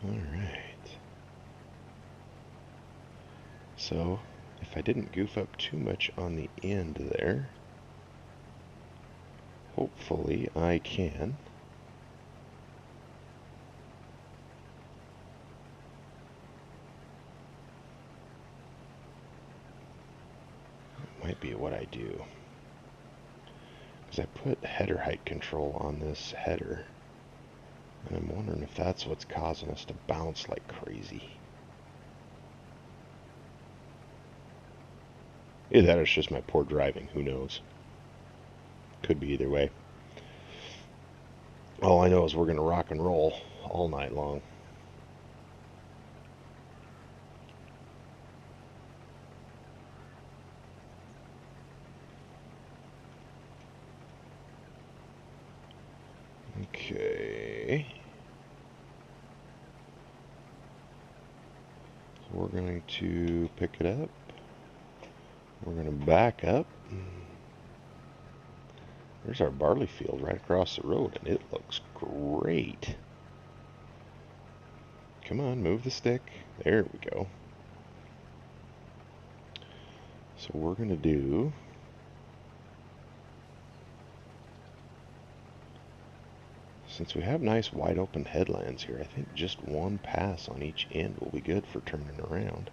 Alright. So, if I didn't goof up too much on the end there, hopefully I can. Might be what I do. Because I put header height control on this header. And I'm wondering if that's what's causing us to bounce like crazy. Either that or it's just my poor driving. Who knows? Could be either way. All I know is we're going to rock and roll all night long. Okay. So we're going to pick it up. We're going to back up. There's our barley field right across the road, and it looks great. Come on, move the stick. There we go. So we're going to do... Since we have nice wide open headlands here, I think just one pass on each end will be good for turning around.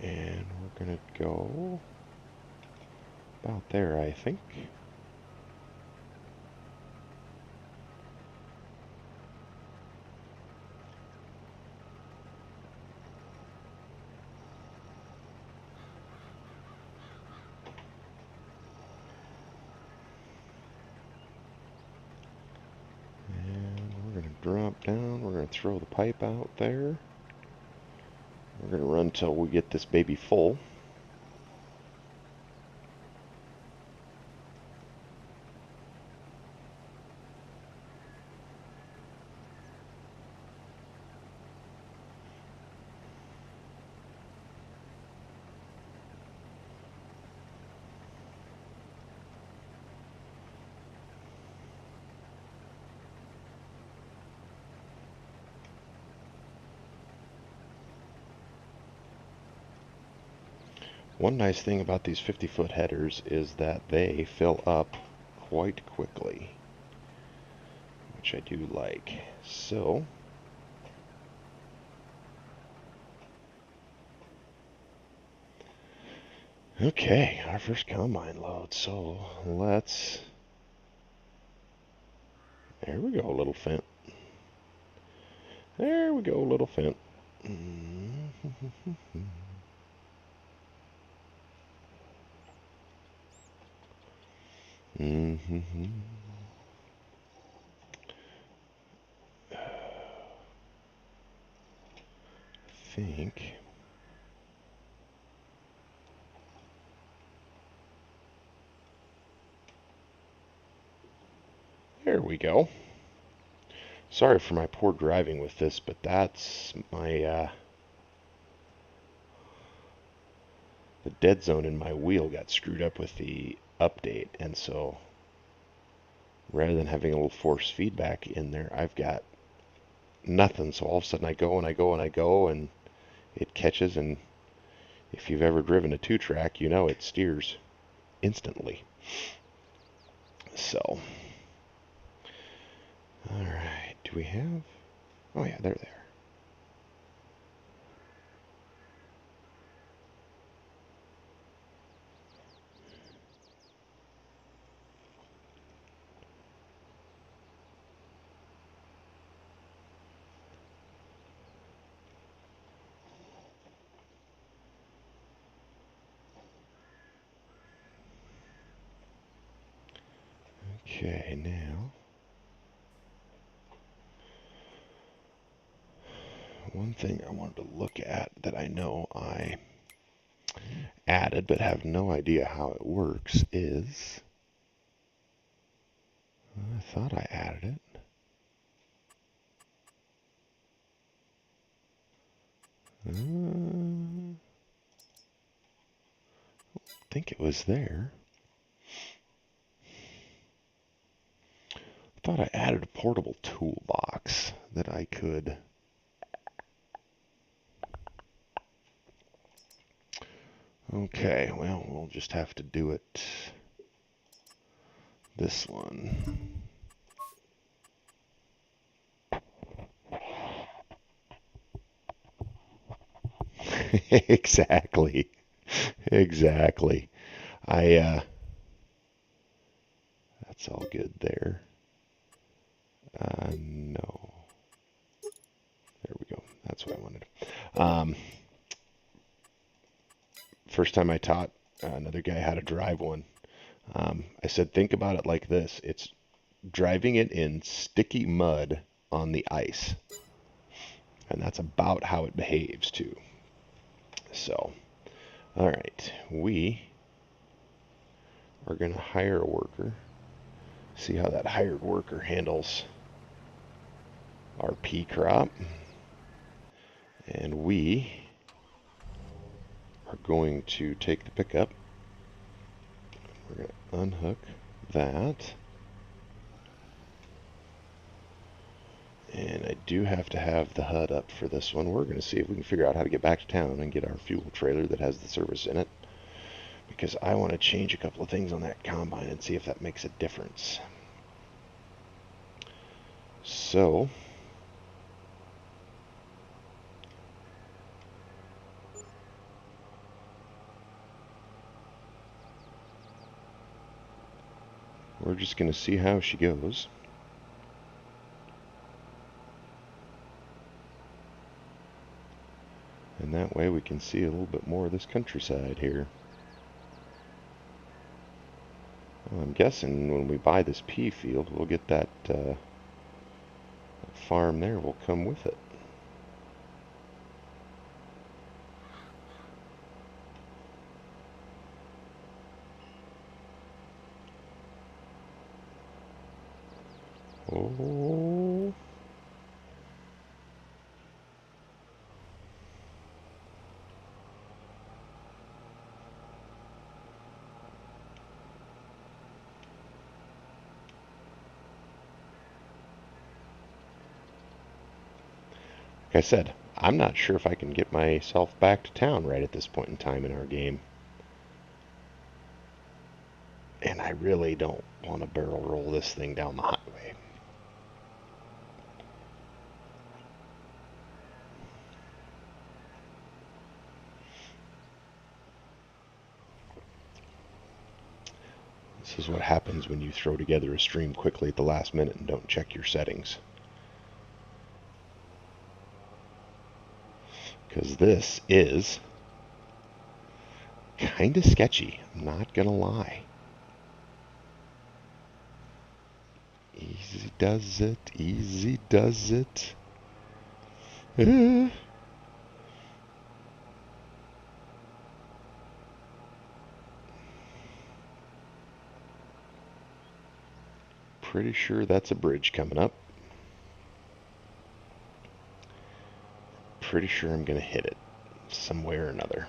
And we're going to go about there, I think. And we're going to drop down. We're going to throw the pipe out there. We're going to run till we get this baby full. One nice thing about these 50-foot headers is that they fill up quite quickly, which I do like. So, okay, our first combine load. So let's, there we go, little fent. There we go, little fent. Think. There we go. Sorry for my poor driving with this, but that's my, the dead zone in my wheel got screwed up with the update, and so rather than having a little force feedback in there, I've got nothing. So all of a sudden I go and I go and I go and it catches. And if you've ever driven a 2-track, you know it steers instantly. So, all right, do we have, oh yeah, they're there. Okay, now, one thing I wanted to look at that I know I added but have no idea how it works is, I thought I added it. I think it was there. I thought I added a portable toolbox that I could. Okay, well, we'll just have to do it this one. Exactly. Exactly. That's all good there. No. There we go. That's what I wanted. Um, First time I taught another guy how to drive one, I said, think about it like this. It's driving it in sticky mud on the ice. And that's about how it behaves, too. So, all right. We are going to hire a worker. See how that hired worker handles our pea crop. And we are going to take the pickup. We're going to unhook that. And I do have to have the HUD up for this one. We're going to see if we can figure out how to get back to town and get our fuel trailer that has the service in it. Because I want to change a couple of things on that combine and see if that makes a difference. So, we're just going to see how she goes. And that way we can see a little bit more of this countryside here. Well, I'm guessing when we buy this pea field, we'll get that farm there will come with it. Oh. Like I said, I'm not sure if I can get myself back to town right at this point in time in our game. And I really don't want to barrel roll this thing down the highway. This is what happens when you throw together a stream quickly at the last minute and don't check your settings. Because this is kind of sketchy, I'm not going to lie. Easy does it, easy does it. Pretty sure that's a bridge coming up. Pretty sure I'm going to hit it some way or another.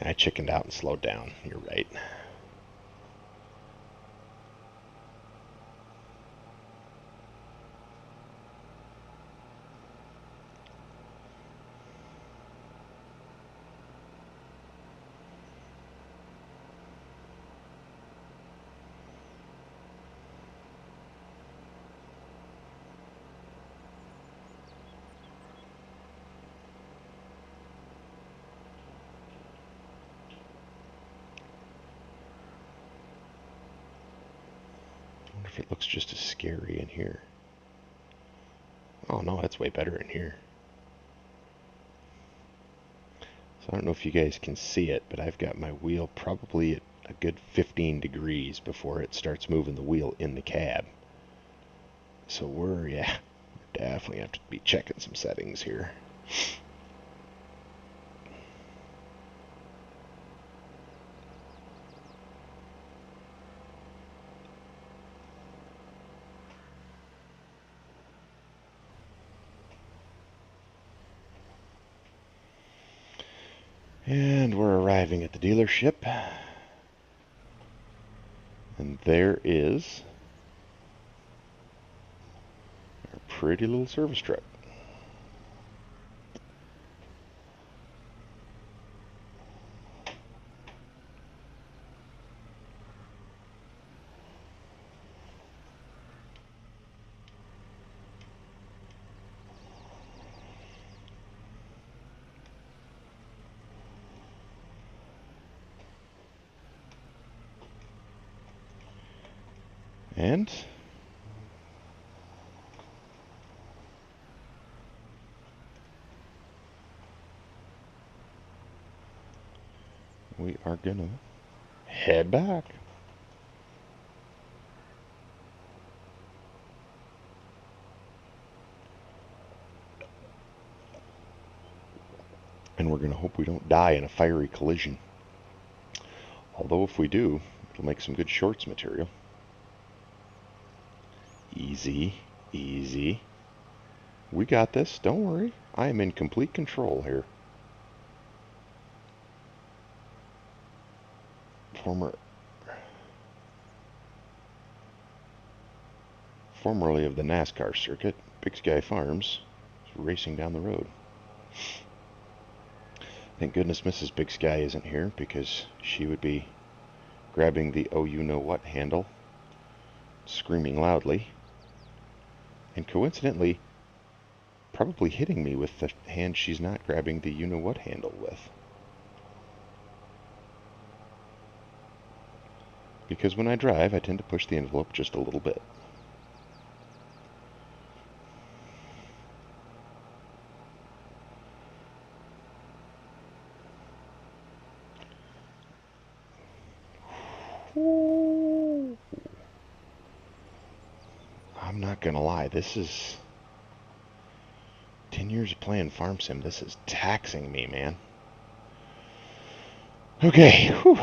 I chickened out and slowed down. You're right. I wonder if it looks just as scary in here. Oh no, it's way better in here. So I don't know if you guys can see it, but I've got my wheel probably at a good 15 degrees before it starts moving the wheel in the cab. So we're definitely have to be checking some settings here. And we're arriving at the dealership. And there is our pretty little service truck. And we are gonna head back. And we're gonna hope we don't die in a fiery collision. Although if we do, it'll make some good shorts material. Easy, easy. We got this, don't worry. I am in complete control here. Formerly of the NASCAR circuit, Big Sky Farms is racing down the road. Thank goodness Mrs. Big Sky isn't here because she would be grabbing the oh you know what handle, screaming loudly, and coincidentally probably hitting me with the hand she's not grabbing the you know what handle with. Because when I drive, I tend to push the envelope just a little bit. Ooh. I'm not gonna lie, this is 10 years of playing farm sim. This is taxing me, man. Okay, whew.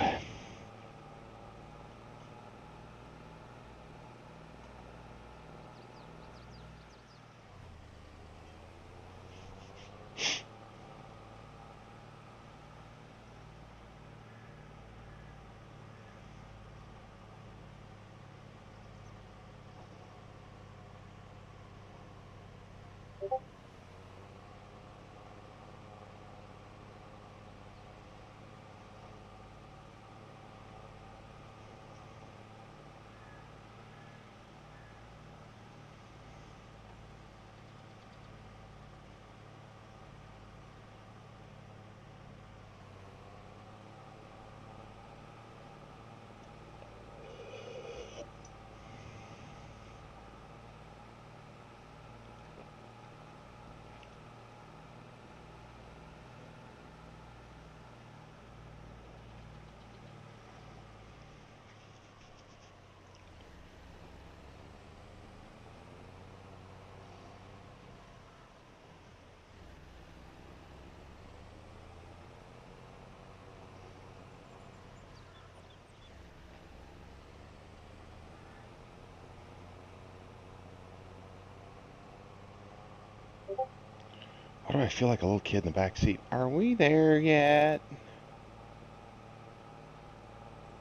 Why do I feel like a little kid in the back seat? Are we there yet?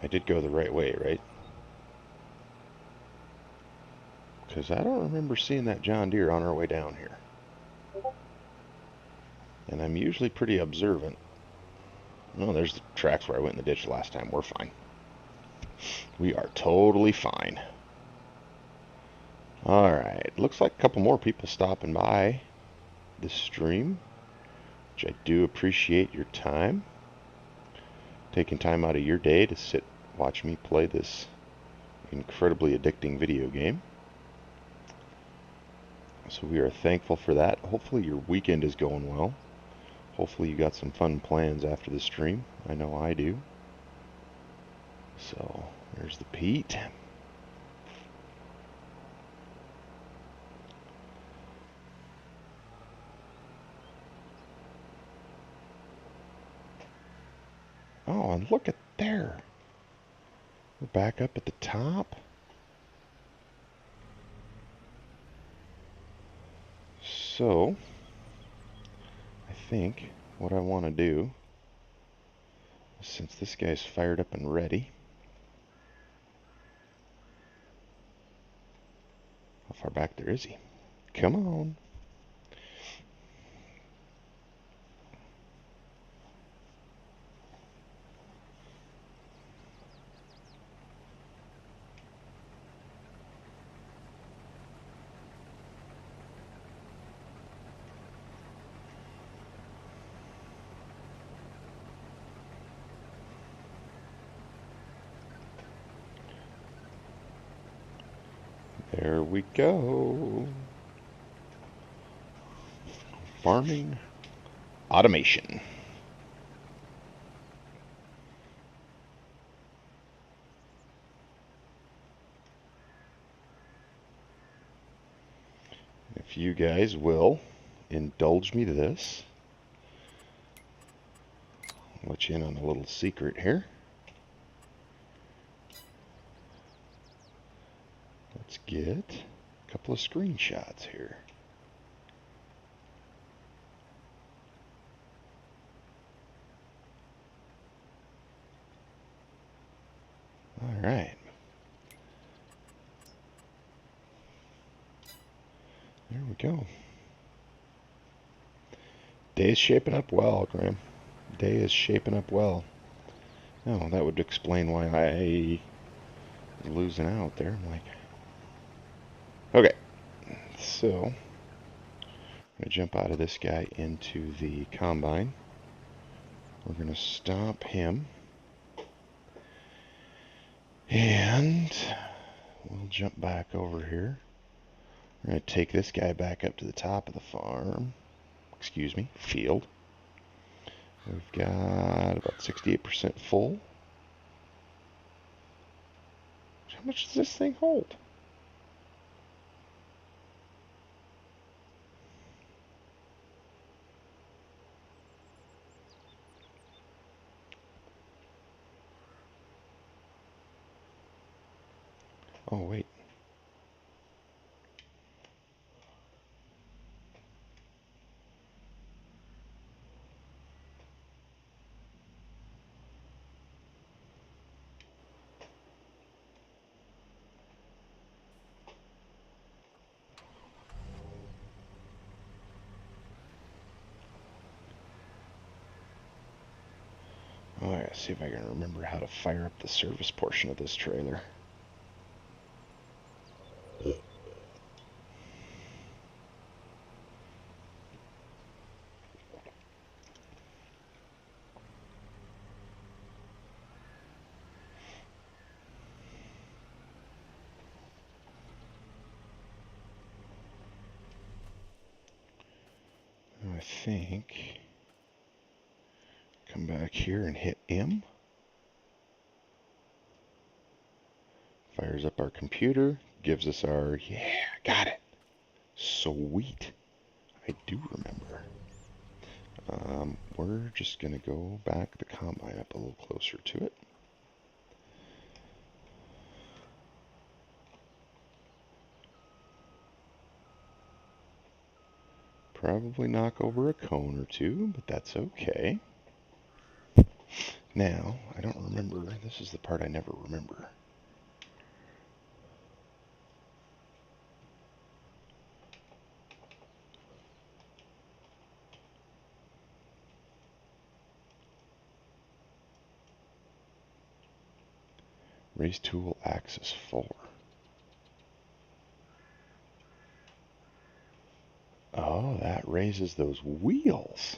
I did go the right way, right? Because I don't remember seeing that John Deere on our way down here. And I'm usually pretty observant. Oh, there's the tracks where I went in the ditch last time. We're fine. We are totally fine. Alright, looks like a couple more people stopping by the stream, which I do appreciate your time. Taking time out of your day to sit, watch me play this incredibly addicting video game. So we are thankful for that. Hopefully your weekend is going well. Hopefully you got some fun plans after the stream. I know I do. So there's the Pete. Oh, and look at there. We're back up at the top. So I think what I want to do, since this guy's fired up and ready. How far back there is he? Come on. There we go. Farming automation. If you guys will indulge me to this, I'll let you in on a little secret here. Let's get a couple of screenshots here. All right. There we go. Day is shaping up well, Graham. Day is shaping up well. Oh, that would explain why I was losing out there. I'm like, okay, so I'm gonna jump out of this guy into the combine. We're gonna stop him, and we'll jump back over here. We're gonna take this guy back up to the top of the farm. Excuse me, field. We've got about 68% full. How much does this thing hold? Oh, wait. Oh, yeah, see if I can remember how to fire up the service portion of this trailer. I think come back here and hit M. Fires up our computer, gives us our, yeah, got it. Sweet. I do remember. We're just going to go back the combine up a little closer to it. Probably knock over a cone or two, but that's okay. Now, I don't remember. This is the part I never remember. Raise tool axis 4. Oh, that raises those wheels.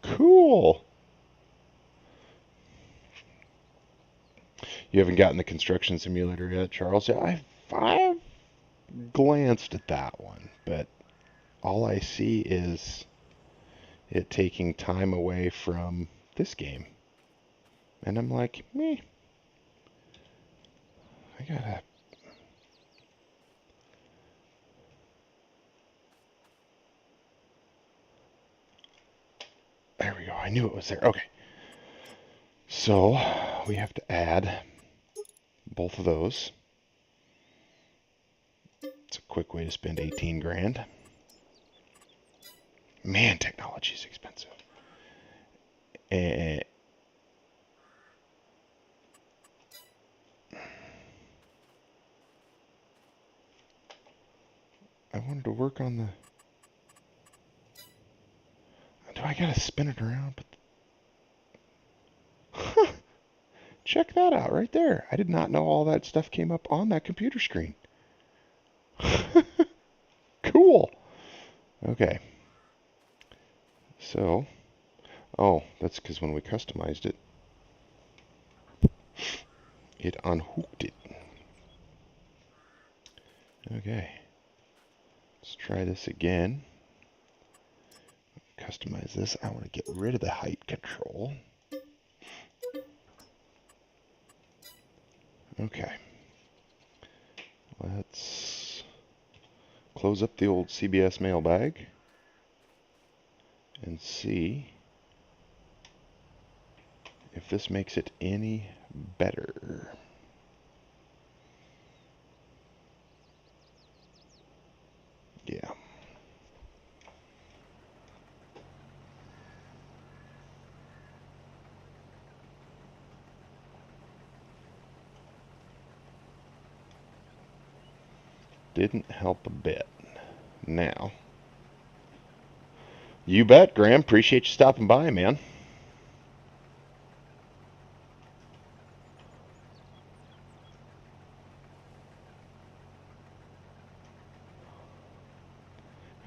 Cool. You haven't gotten the construction simulator yet, Charles? Yeah, I've glanced at that one, but all I see is it taking time away from this game. And I'm like, me, I gotta. There we go. I knew it was there. Okay. So we have to add both of those. It's a quick way to spend 18 grand. Man, technology is expensive. And I wanted to work on the. Do I gotta spin it around? But check that out right there. I did not know all that stuff came up on that computer screen. Cool. Okay. So, oh, that's because when we customized it, it unhooked it. Okay. Let's try this again. Customize this. I want to get rid of the height control. Okay. Let's close up the old CBS mailbag and see if this makes it any better. Yeah. Didn't help a bit. Now, you bet, Graham. Appreciate you stopping by, man.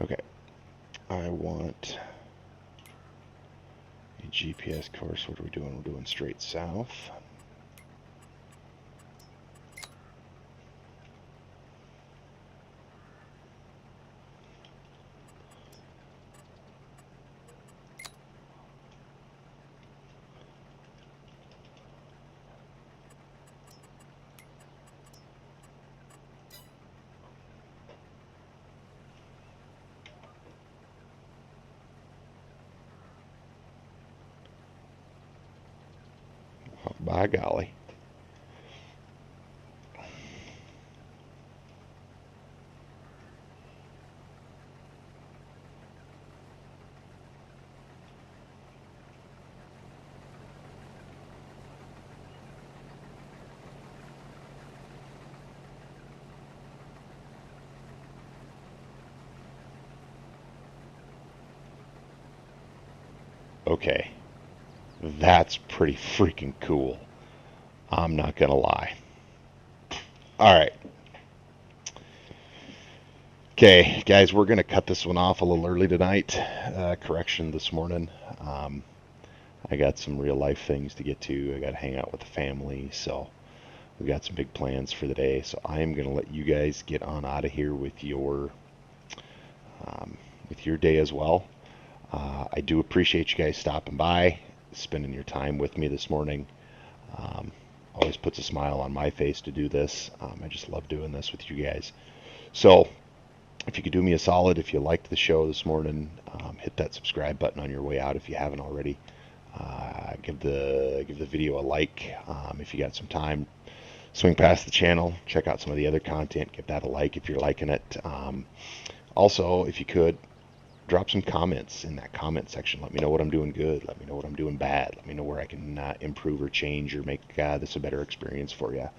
Okay. I want a GPS course. What are we doing? We're doing straight south. Oh, by golly. Okay. That's pretty freaking cool. I'm not going to lie. All right. Okay, guys, we're going to cut this one off a little early tonight. Correction this morning. I got some real life things to get to. I got to hang out with the family. So we've got some big plans for the day. So I am going to let you guys get on out of here with your day as well. I do appreciate you guys stopping by, spending your time with me this morning. Always puts a smile on my face to do this. I just love doing this with you guys. So if you could do me a solid, if you liked the show this morning, hit that subscribe button on your way out if you haven't already. Give the video a like. If you got some time, swing past the channel, check out some of the other content. Give that a like if you're liking it. Also, if you could, drop some comments in that comment section. Let me know what I'm doing good. Let me know what I'm doing bad. Let me know where I can improve or change or make this a better experience for you.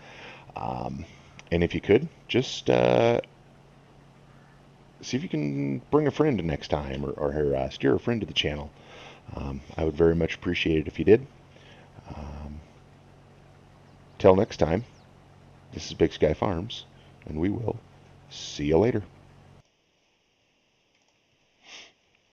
And if you could, just see if you can bring a friend next time, or steer a friend to the channel. I would very much appreciate it if you did. Till next time, this is Big Sky Farms, and we will see you later.